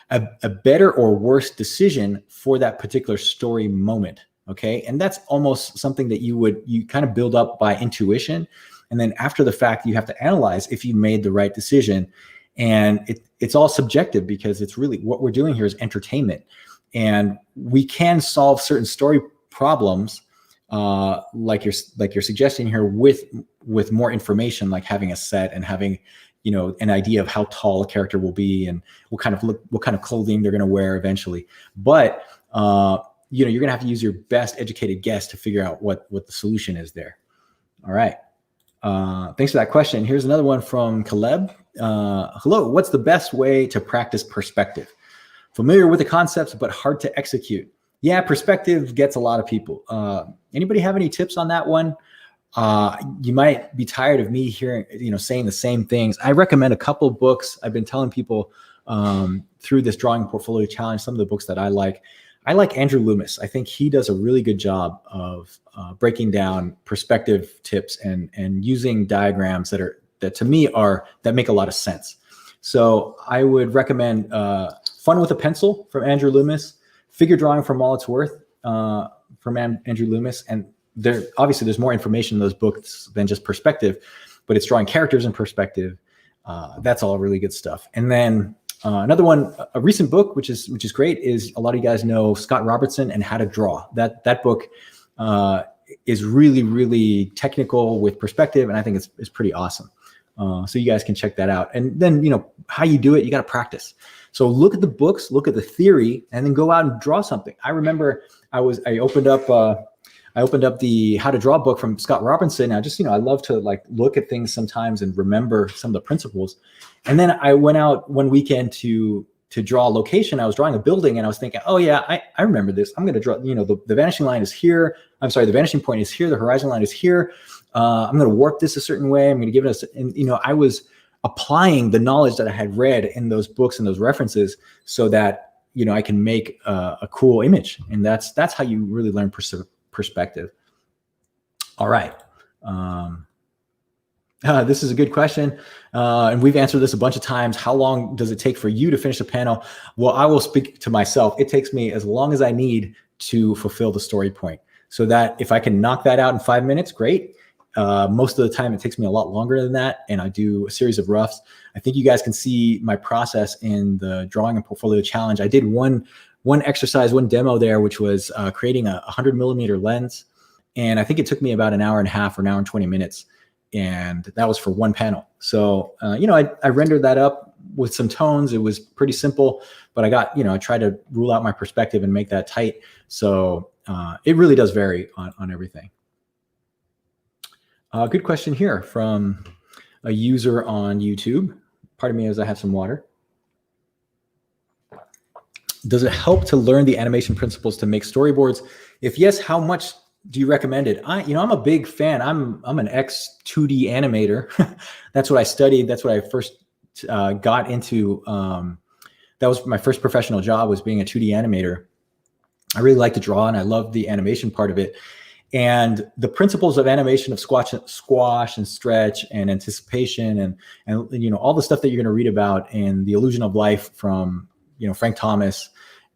a better or worse decision for that particular story moment. Okay. And that's almost something that you kind of build up by intuition. And then after the fact, you have to analyze if you made the right decision. And it's all subjective, because it's really what we're doing here is entertainment. And we can solve certain story problems like you're suggesting here with more information, like having a set and having, an idea of how tall a character will be and what kind of clothing they're going to wear eventually. But, you're going to have to use your best educated guess to figure out what the solution is there. All right. Thanks for that question. Here's another one from Caleb. Hello, what's the best way to practice perspective? Familiar with the concepts, but hard to execute. Yeah, perspective gets a lot of people. Anybody have any tips on that one? You might be tired of me hearing, saying the same things. I recommend a couple of books. I've been telling people through this drawing portfolio challenge, some of the books that I like. I like Andrew Loomis. I think he does a really good job of breaking down perspective tips and using diagrams that to me that make a lot of sense. So I would recommend Fun with a Pencil from Andrew Loomis, Figure Drawing from All It's Worth from Andrew Loomis. And there's more information in those books than just perspective, but it's drawing characters in perspective. That's all really good stuff. And then another one, a recent book, which is great, is a lot of you guys know Scott Robertson and How to Draw. That book is really, really technical with perspective, and I think it's pretty awesome. So you guys can check that out. And then, how you do it, you got to practice. So look at the books, look at the theory, and then go out and draw something. I remember I opened up the How to Draw book from Scott Robertson. I just, I love to look at things sometimes and remember some of the principles. And then I went out one weekend to draw a location. I was drawing a building and I was thinking, oh yeah, I remember this. I'm going to draw, the vanishing line is here. I'm sorry, the vanishing point is here. The horizon line is here. I'm going to warp this a certain way. I'm going to give it and I was applying the knowledge that I had read in those books and those references so that, I can make a cool image. And that's how you really learn perspective. All right. This is a good question. And we've answered this a bunch of times. How long does it take for you to finish a panel? Well, I will speak to myself. It takes me as long as I need to fulfill the story point. So that if I can knock that out in 5 minutes, great. Most of the time it takes me a lot longer than that. And I do a series of roughs. I think you guys can see my process in the drawing and portfolio challenge. I did one exercise, one demo there, which was creating a 100mm lens. And I think it took me about an hour and a half or an hour and 20 minutes. And that was for one panel. So, I rendered that up with some tones. It was pretty simple, but I tried to rule out my perspective and make that tight. So it really does vary on everything. Good question here from a user on YouTube. Pardon me as I have some water. Does it help to learn the animation principles to make storyboards? If yes, how much do you recommend it? I'm a big fan. I'm an ex 2D animator. That's what I studied. That's what I first got into. That was my first professional job, was being a 2D animator. I really like to draw and I love the animation part of it. And the principles of animation of squash and stretch and anticipation and all the stuff that you're going to read about in The Illusion of Life from Frank Thomas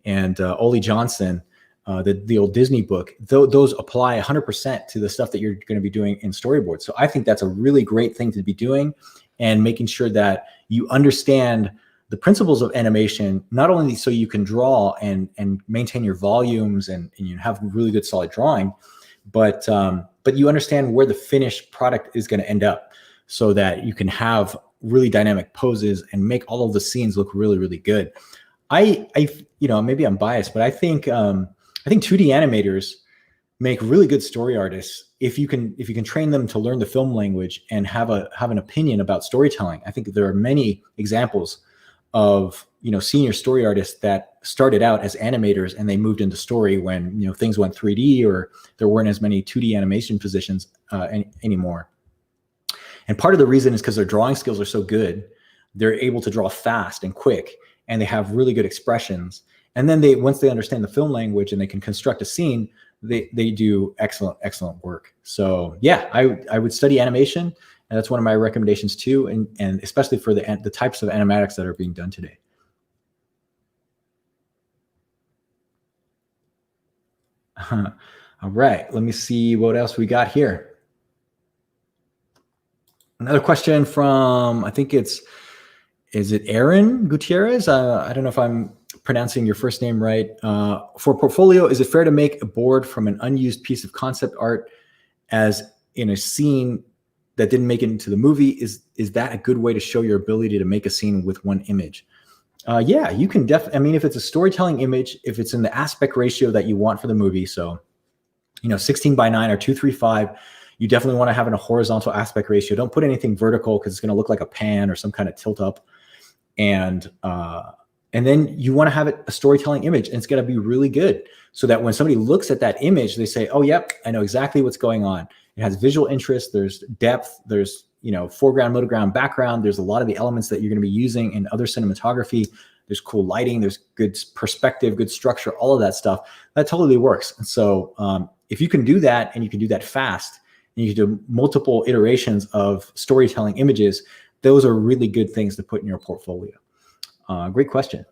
and Ole Johnson, the old Disney book, those apply 100% to the stuff that you're going to be doing in storyboard. So I think that's a really great thing to be doing, and making sure that you understand the principles of animation, not only so you can draw and maintain your volumes and you have really good solid drawing, but you understand where the finished product is going to end up, so that you can have really dynamic poses and make all of the scenes look really, really good. Maybe I'm biased, but I think 2D animators make really good story artists if you can train them to learn the film language and have an opinion about storytelling. I think there are many examples of senior story artists that started out as animators and they moved into story when things went 3D or there weren't as many 2D animation positions anymore. And part of the reason is because their drawing skills are so good. They're able to draw fast and quick, and they have really good expressions. And then once they understand the film language and they can construct a scene, they do excellent work. So yeah, I would study animation, and that's one of my recommendations too, and especially for the types of animatics that are being done today. All right, let me see what else we got here. Another question from, I think is it Aaron Gutierrez? I don't know if I'm pronouncing your first name right. For portfolio, is it fair to make a board from an unused piece of concept art as in a scene that didn't make it into the movie? Is that a good way to show your ability to make a scene with one image? Yeah, you can definitely, if it's a storytelling image, if it's in the aspect ratio that you want for the movie, so 16:9 or 2:3:5, you definitely want to have in a horizontal aspect ratio. Don't put anything vertical because it's going to look like a pan or some kind of tilt up. And And then you want to have it a storytelling image, and it's got to be really good so that when somebody looks at that image, they say, oh, yep, I know exactly what's going on. It has visual interest. There's depth. There's, foreground, middle ground, background. There's a lot of the elements that you're going to be using in other cinematography. There's cool lighting. There's good perspective, good structure, all of that stuff. That totally works. And so if you can do that, and you can do that fast, and you can do multiple iterations of storytelling images, those are really good things to put in your portfolio. Great question.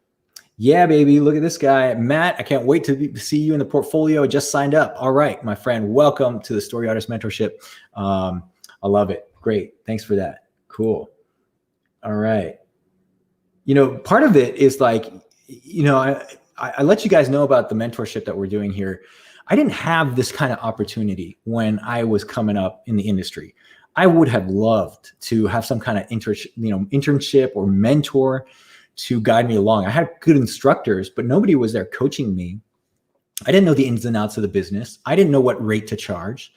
Yeah, baby. Look at this guy, Matt. I can't wait to see you in the portfolio. I just signed up. All right, my friend. Welcome to the Story Artist Mentorship. I love it. Great. Thanks for that. Cool. All right. Part of it is like, I let you guys know about the mentorship that we're doing here. I didn't have this kind of opportunity when I was coming up in the industry. I would have loved to have some kind of internship or mentor to guide me along. I had good instructors, but nobody was there coaching me. I didn't know the ins and outs of the business. I didn't know what rate to charge,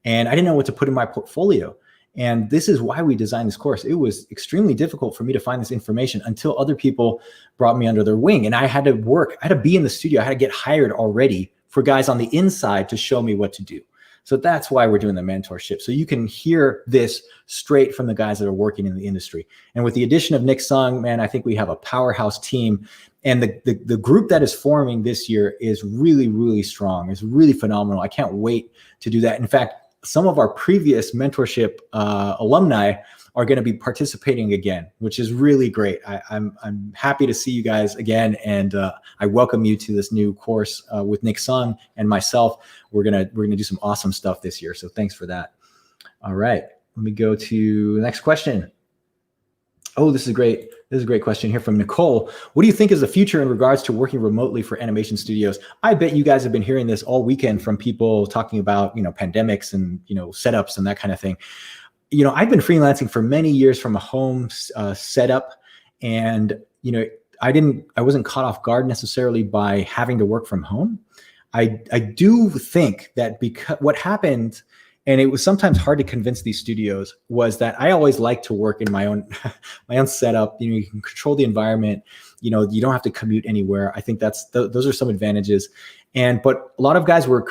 and I didn't know what to put in my portfolio. And this is why we designed this course. It was extremely difficult for me to find this information until other people brought me under their wing. And I had to work. I had to be in the studio. I had to get hired already for guys on the inside to show me what to do. So that's why we're doing the mentorship. So you can hear this straight from the guys that are working in the industry. And with the addition of Nick Sung, man, I think we have a powerhouse team. And the group that is forming this year is really, really strong. It's really phenomenal. I can't wait to do that. In fact, some of our previous mentorship alumni are going to be participating again, which is really great. I'm happy to see you guys again, and I welcome you to this new course with Nick Sung and myself. We're gonna do some awesome stuff this year, so thanks for that. All right, let me go to the next question. Oh, this is great. This is a great question here from Nicole. What do you think is the future in regards to working remotely for animation studios? I bet you guys have been hearing this all weekend from people talking about, pandemics and, setups and that kind of thing. I've been freelancing for many years from a home setup, and, I wasn't caught off guard necessarily by having to work from home. I do think that because what happened, and it was sometimes hard to convince these studios, was that I always like to work in my own setup. You can control the environment. You don't have to commute anywhere. I think those are some advantages. But a lot of guys were,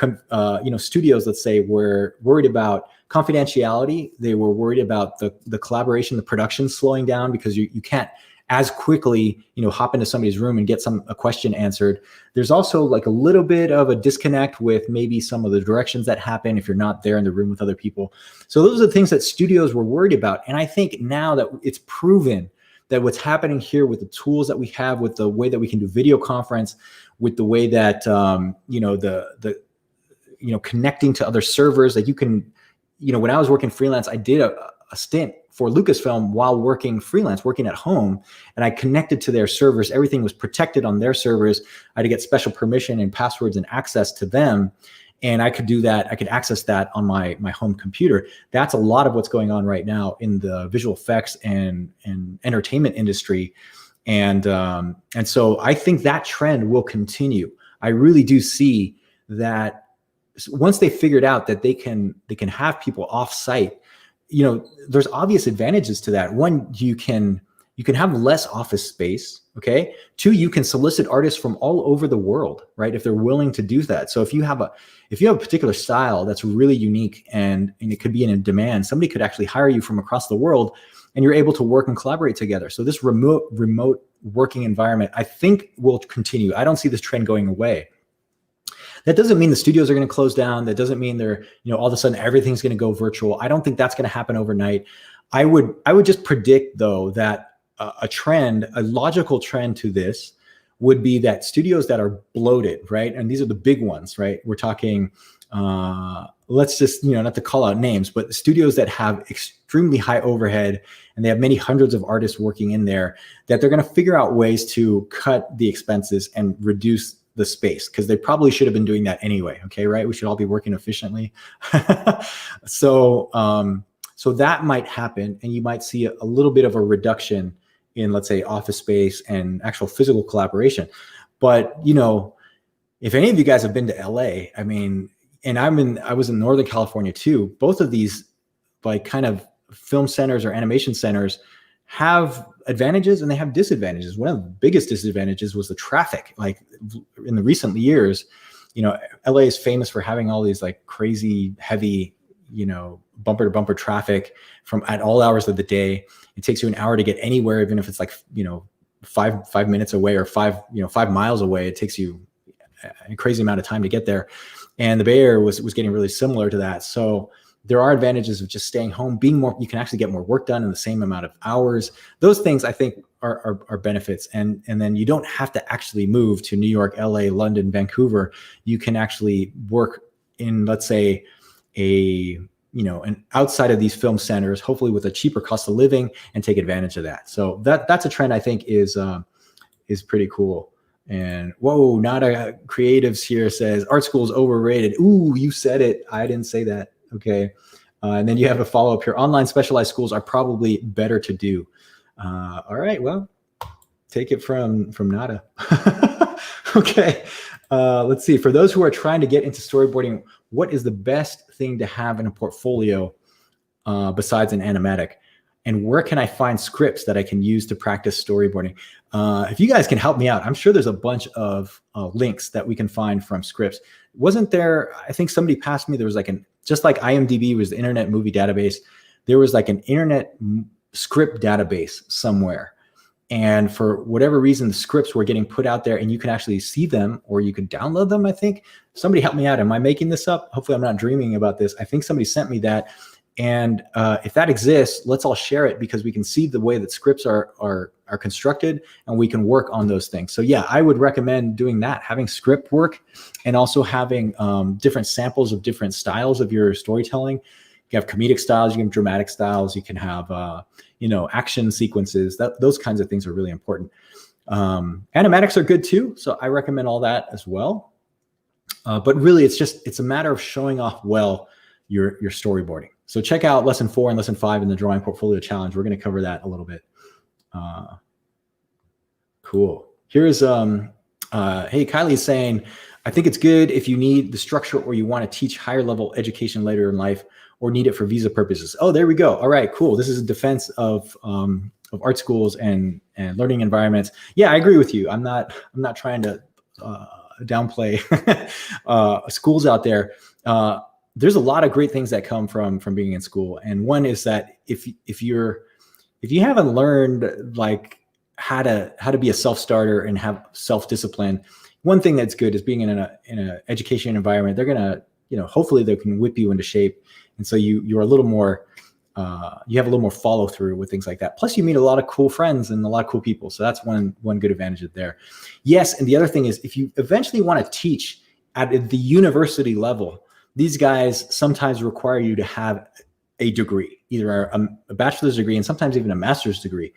studios, let's say, were worried about confidentiality. They were worried about the collaboration, the production slowing down, because you can't as quickly, hop into somebody's room and get a question answered. There's also like a little bit of a disconnect with maybe some of the directions that happen if you're not there in the room with other people. So those are the things that studios were worried about. And I think now that it's proven that what's happening here with the tools that we have, with the way that we can do video conference, with the way that, connecting to other servers, like you can, when I was working freelance, I did a stint for Lucasfilm while working freelance, working at home, and I connected to their servers. Everything was protected on their servers. I had to get special permission and passwords and access to them. And I could do that. I could access that on my home computer. That's a lot of what's going on right now in the visual effects and entertainment industry. And so I think that trend will continue. I really do see that once they figured out that they can have people off site, there's obvious advantages to that. One, you can have less office space. Okay. Two, you can solicit artists from all over the world, right? If they're willing to do that. So if you have a particular style that's really unique and it could be in demand, somebody could actually hire you from across the world, and you're able to work and collaborate together. So this remote working environment, I think, will continue. I don't see this trend going away. That doesn't mean the studios are going to close down. That doesn't mean they're, all of a sudden everything's going to go virtual. I don't think that's going to happen overnight. I would just predict, though, that a logical trend to this would be that studios that are bloated, right? And these are the big ones, right? We're talking, let's just, not to call out names, but studios that have extremely high overhead and they have many hundreds of artists working in there, that they're going to figure out ways to cut the expenses and reduce the space, because they probably should have been doing that anyway. Okay, right? We should all be working efficiently. So that might happen, and you might see a little bit of a reduction in, let's say, office space and actual physical collaboration. But if any of you guys have been to LA, I mean, and I was in Northern California too. Both of these, like, kind of film centers or animation centers have advantages and they have disadvantages. One of the biggest disadvantages was the traffic. Like in the recent years, LA is famous for having all these like crazy heavy, bumper to bumper traffic from at all hours of the day. It takes you an hour to get anywhere, even if it's like, 5 minutes away or 5 miles away. It takes you a crazy amount of time to get there. And the Bay Area was getting really similar to that. So there are advantages of just staying home, you can actually get more work done in the same amount of hours. Those things I think are benefits. And then you don't have to actually move to New York, LA, London, Vancouver. You can actually work in, let's say, an outside of these film centers, hopefully with a cheaper cost of living, and take advantage of that. So that's a trend I think is pretty cool. And whoa, Nada Creatives here says art school is overrated. Ooh, you said it. I didn't say that. Okay. And then you have a follow-up here. Online specialized schools are probably better to do. All right. Well, take it from Nada. Okay. Let's see. For those who are trying to get into storyboarding, what is the best thing to have in a portfolio besides an animatic? And where can I find scripts that I can use to practice storyboarding? If you guys can help me out, I'm sure there's a bunch of links that we can find from scripts. Wasn't there, I think somebody passed me, there was like just like IMDb was the Internet Movie Database, there was like an internet script database somewhere. And for whatever reason, the scripts were getting put out there and you can actually see them or you can download them, I think. Somebody help me out. Am I making this up? Hopefully I'm not dreaming about this. I think somebody sent me that. And if that exists, let's all share it because we can see the way that scripts are constructed and we can work on those things. So yeah, I would recommend doing that, having script work and also having different samples of different styles of your storytelling. You have comedic styles, you can have dramatic styles, you can have, action sequences. Those kinds of things are really important. Animatics are good too. So I recommend all that as well. But really it's a matter of showing off well your storyboarding. So check out lesson 4 and lesson 5 in the Drawing Portfolio Challenge. We're going to cover that a little bit. Cool. Here's, hey, Kylie's saying, I think it's good if you need the structure or you want to teach higher level education later in life or need it for visa purposes. Oh, there we go. All right, cool. This is a defense of art schools and learning environments. Yeah, I agree with you. I'm not trying to downplay schools out there. There's a lot of great things that come from being in school. And one is that if you haven't learned like how to be a self-starter and have self-discipline, one thing that's good is being in an education environment. They're gonna, hopefully they can whip you into shape. And so you're a little more, you have a little more follow through with things like that. Plus you meet a lot of cool friends and a lot of cool people. So that's one good advantage of there. Yes. And the other thing is if you eventually want to teach at the university level, these guys sometimes require you to have a degree, either a bachelor's degree and sometimes even a master's degree.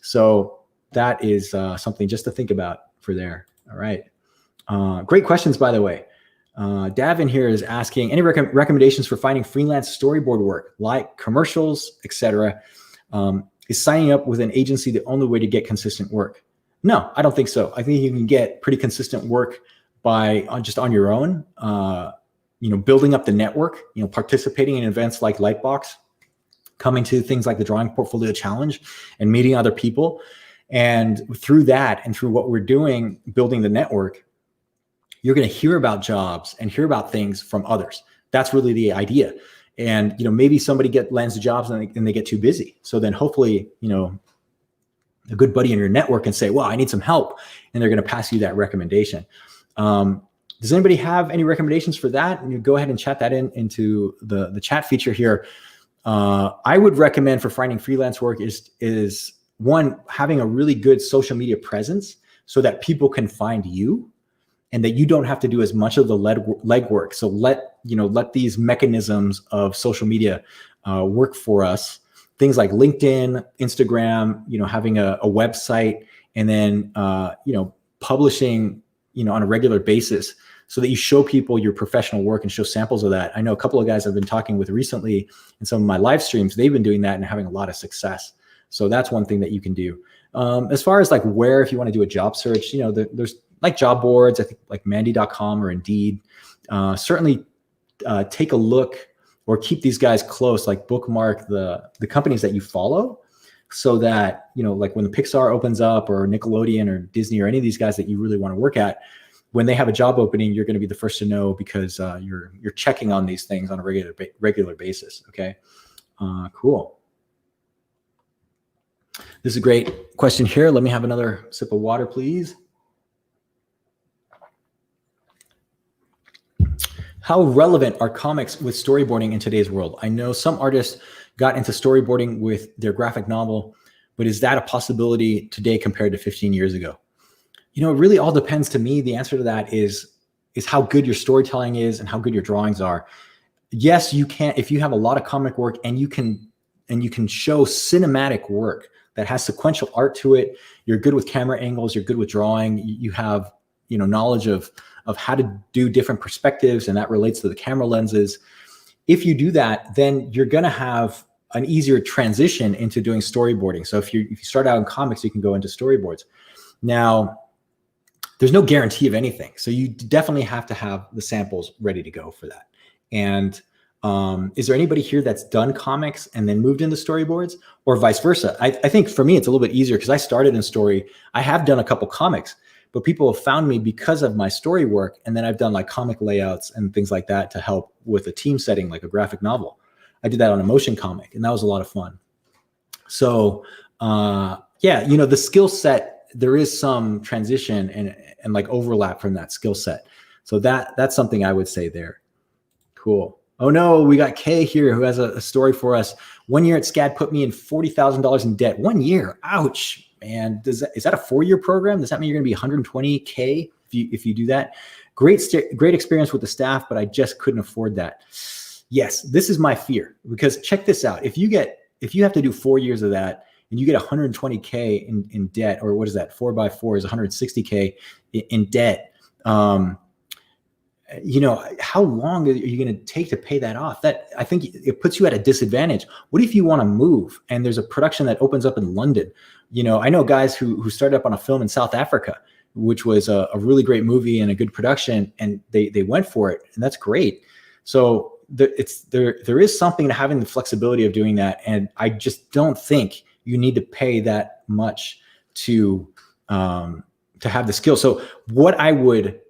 So that is something just to think about for there. All right. Great questions, by the way. Davin here is asking, any recommendations for finding freelance storyboard work, like commercials, etc.? Is signing up with an agency the only way to get consistent work? No, I don't think so. I think you can get pretty consistent work just on your own. Building up the network, participating in events like Lightbox, coming to things like the Drawing Portfolio Challenge and meeting other people. And through that and through what we're doing, building the network, you're going to hear about jobs and hear about things from others. That's really the idea. And, maybe somebody lands the jobs and they get too busy. So then hopefully, a good buddy in your network can say, well, I need some help. And they're going to pass you that recommendation. Does anybody have any recommendations for that? And you go ahead and chat that into the chat feature here. I would recommend for finding freelance work is one, having a really good social media presence so that people can find you and that you don't have to do as much of the legwork. So let these mechanisms of social media work for us. Things like LinkedIn, Instagram, having a website, and then publishing on a regular basis so that you show people your professional work and show samples of that. I know a couple of guys I've been talking with recently in some of my live streams, they've been doing that and having a lot of success. So that's one thing that you can do. As far as like where, if you want to do a job search, there's like job boards, I think like Mandy.com or Indeed. Certainly take a look or keep these guys close, like bookmark the companies that you follow so that, like when the Pixar opens up or Nickelodeon or Disney or any of these guys that you really want to work at, when they have a job opening, you're going to be the first to know because you're checking on these things on a regular basis. Okay, cool. This is a great question here. Let me have another sip of water, please. How relevant are comics with storyboarding in today's world? I know some artists got into storyboarding with their graphic novel, but is that a possibility today compared to 15 years ago? It really all depends. To me, the answer to that is how good your storytelling is and how good your drawings are. Yes, you can, if you have a lot of comic work and you can show cinematic work that has sequential art to it, you're good with camera angles, you're good with drawing, you have, knowledge of how to do different perspectives, and that relates to the camera lenses. If you do that, then you're going to have an easier transition into doing storyboarding. So if you start out in comics, you can go into storyboards. Now, there's no guarantee of anything. So you definitely have to have the samples ready to go for that. And is there anybody here that's done comics and then moved into storyboards, or vice versa? I think for me, it's a little bit easier because I started in story. I have done a couple comics, but people have found me because of my story work. And then I've done like comic layouts and things like that to help with a team setting, like a graphic novel. I did that on a motion comic, and that was a lot of fun. So yeah, the skill set, there is some transition and like overlap from that skill set. So that's something I would say there. Cool. Oh no, we got Kay here who has a story for us. 1 year at SCAD put me in $40,000 in debt. 1 year, ouch, man. Is that a 4-year program? Does that mean you're going to be $120K if you do that? Great experience with the staff, but I just couldn't afford that. Yes, this is my fear, because check this out. If you have to do 4 years of that and you get $120K in debt, or what is that? 4x4 is $160K in debt. How long are you going to take to pay that off? That, I think, it puts you at a disadvantage. What if you want to move and there's a production that opens up in London? I know guys who started up on a film in South Africa, which was a really great movie and a good production, and they went for it, and that's great. So there is something to having the flexibility of doing that, and I just don't think you need to pay that much to have the skill. So what I would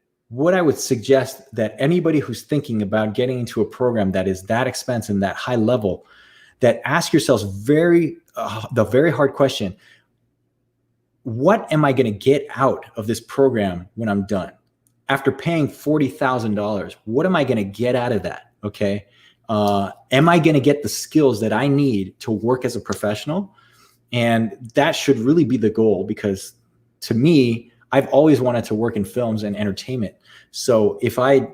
suggest that anybody who's thinking about getting into a program that is that expensive and that high level, that ask yourselves the very hard question: what am I going to get out of this program when I'm done? After paying $40,000, what am I going to get out of that? Okay. Am I going to get the skills that I need to work as a professional? And that should really be the goal, because to me, I've always wanted to work in films and entertainment. So if I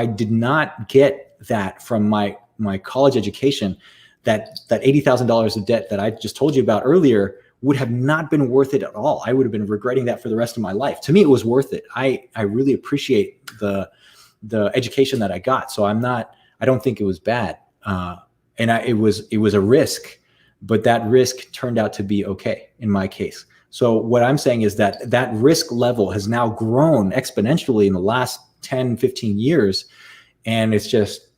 did not get that from my college education, that $80,000 of debt that I just told you about earlier would have not been worth it at all. I would have been regretting that for the rest of my life. To me, it was worth it. I really appreciate the education that I got. So I don't think it was bad. It was a risk, but that risk turned out to be okay in my case. So what I'm saying is that risk level has now grown exponentially in the last 10, 15 years. And it's just,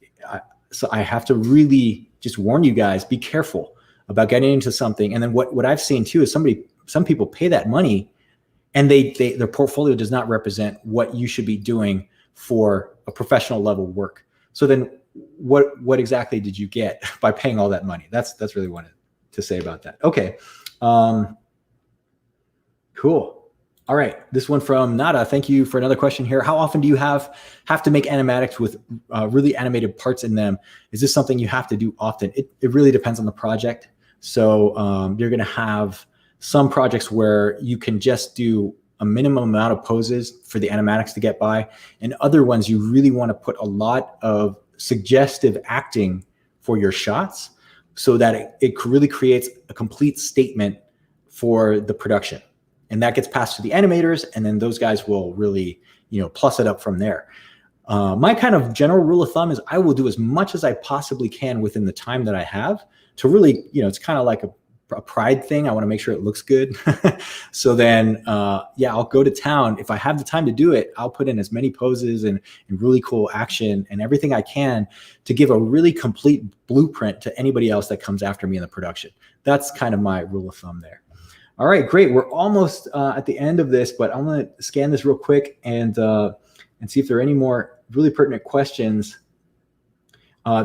so I have to really just warn you guys, be careful about getting into something. And then what I've seen too is some people pay that money and their portfolio does not represent what you should be doing for a professional level work. So then what exactly did you get by paying all that money? That's really what I wanted to say about that. Okay. Cool. All right. This one from Nada. Thank you for another question here. How often do you have to make animatics with really animated parts in them? Is this something you have to do often? It really depends on the project. So you're going to have some projects where you can just do a minimum amount of poses for the animatics to get by. And other ones, you really want to put a lot of suggestive acting for your shots so that it really creates a complete statement for the production. And that gets passed to the animators, and then those guys will really, plus it up from there. My kind of general rule of thumb is I will do as much as I possibly can within the time that I have to really, it's kind of like a pride thing. I want to make sure it looks good. So then, yeah, I'll go to town. If I have the time to do it, I'll put in as many poses and really cool action and everything I can to give a really complete blueprint to anybody else that comes after me in the production. That's kind of my rule of thumb there. All right, great. We're almost at the end of this, but I'm going to scan this real quick and see if there are any more really pertinent questions.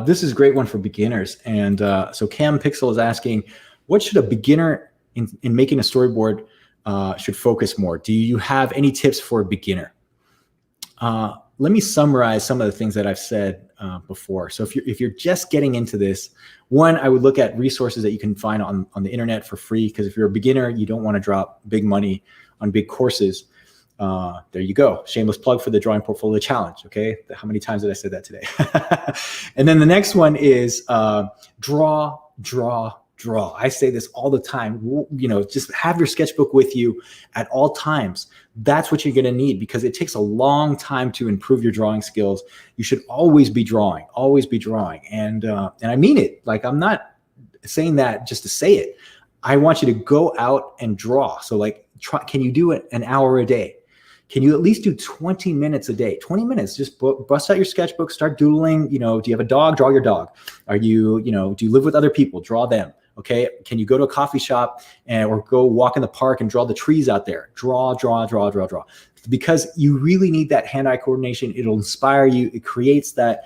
This is a great one for beginners. And so Cam Pixel is asking, what should a beginner in making a storyboard should focus more? Do you have any tips for a beginner? Let me summarize some of the things that I've said before. So if you're just getting into this, one, I would look at resources that you can find on the internet for free, because if you're a beginner, you don't want to drop big money on big courses. There you go. Shameless plug for the Drawing Portfolio Challenge. Okay. How many times did I say that today? And then the next one is draw. I say this all the time. You know, just have your sketchbook with you at all times. That's what you're going to need, because it takes a long time to improve your drawing skills. You should always be drawing, And I mean it. Like, I'm not saying that just to say it. I want you to go out and draw. So like, can you do it an hour a day? Can you at least do 20 minutes a day? 20 minutes, just bust out your sketchbook, start doodling. You know, do you have a dog? Draw your dog. Are you, do you live with other people? Draw them. Okay. Can you go to a coffee shop or go walk in the park and draw the trees out there? Draw. Because you really need that hand-eye coordination. It'll inspire you. It creates that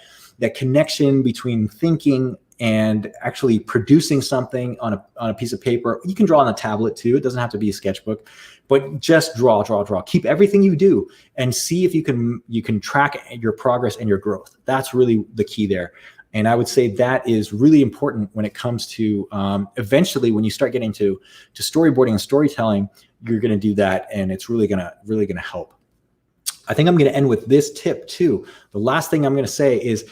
connection between thinking and actually producing something on a piece of paper. You can draw on a tablet too. It doesn't have to be a sketchbook, but just draw. Keep everything you do and see if you can track your progress and your growth. That's really the key there. And I would say that is really important when it comes to eventually when you start getting to storyboarding and storytelling, you're going to do that, and it's really going to help. I think I'm going to end with this tip too. The last thing I'm going to say is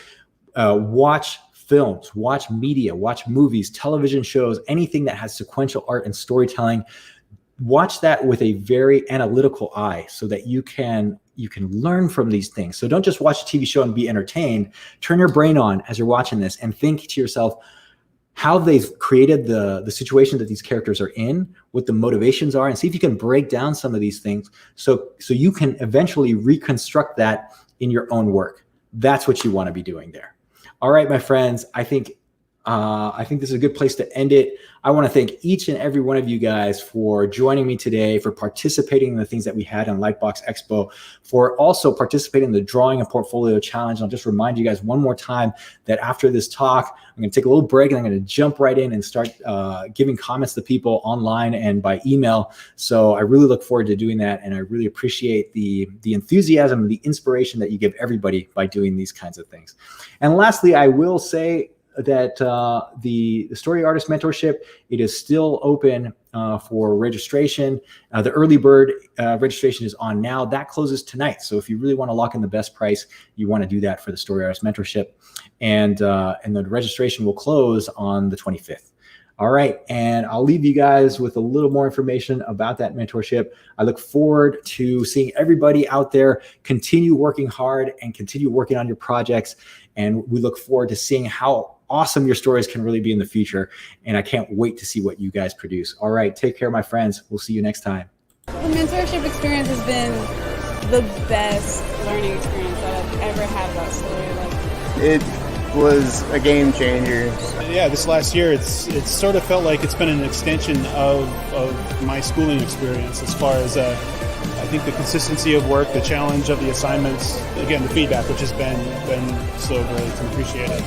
watch films, watch media, watch movies, television shows, anything that has sequential art and storytelling. Watch that with a very analytical eye so that you can learn from these things. So don't just watch a TV show and be entertained. Turn your brain on as you're watching this and think to yourself how they've created the situation that these characters are in, what the motivations are, and see if you can break down some of these things so you can eventually reconstruct that in your own work. That's what you want to be doing there. All right, my friends, I think this is a good place to end it. I want to thank each and every one of you guys for joining me today, for participating in the things that we had in Lightbox Expo, for also participating in the Drawing and Portfolio Challenge. I'll just remind you guys one more time that after this talk, I'm going to take a little break and I'm going to jump right in and start giving comments to people online and by email. So I really look forward to doing that, and I really appreciate the enthusiasm and the inspiration that you give everybody by doing these kinds of things. And lastly, I will say that the Story Artist Mentorship, it is still open for registration. The early bird registration is on now. That closes tonight. So if you really want to lock in the best price, you want to do that for the Story Artist Mentorship. And the registration will close on the 25th. All right, and I'll leave you guys with a little more information about that mentorship. I look forward to seeing everybody out there continue working hard and continue working on your projects. And we look forward to seeing how awesome your stories can really be in the future. And I can't wait to see what you guys produce. All right, take care, my friends. We'll see you next time. The mentorship experience has been the best learning experience that I've ever had about story. It was a game changer. Yeah, this last year, it's sort of felt like it's been an extension of my schooling experience as far as I think the consistency of work, the challenge of the assignments, again, the feedback, which has been so great and appreciated.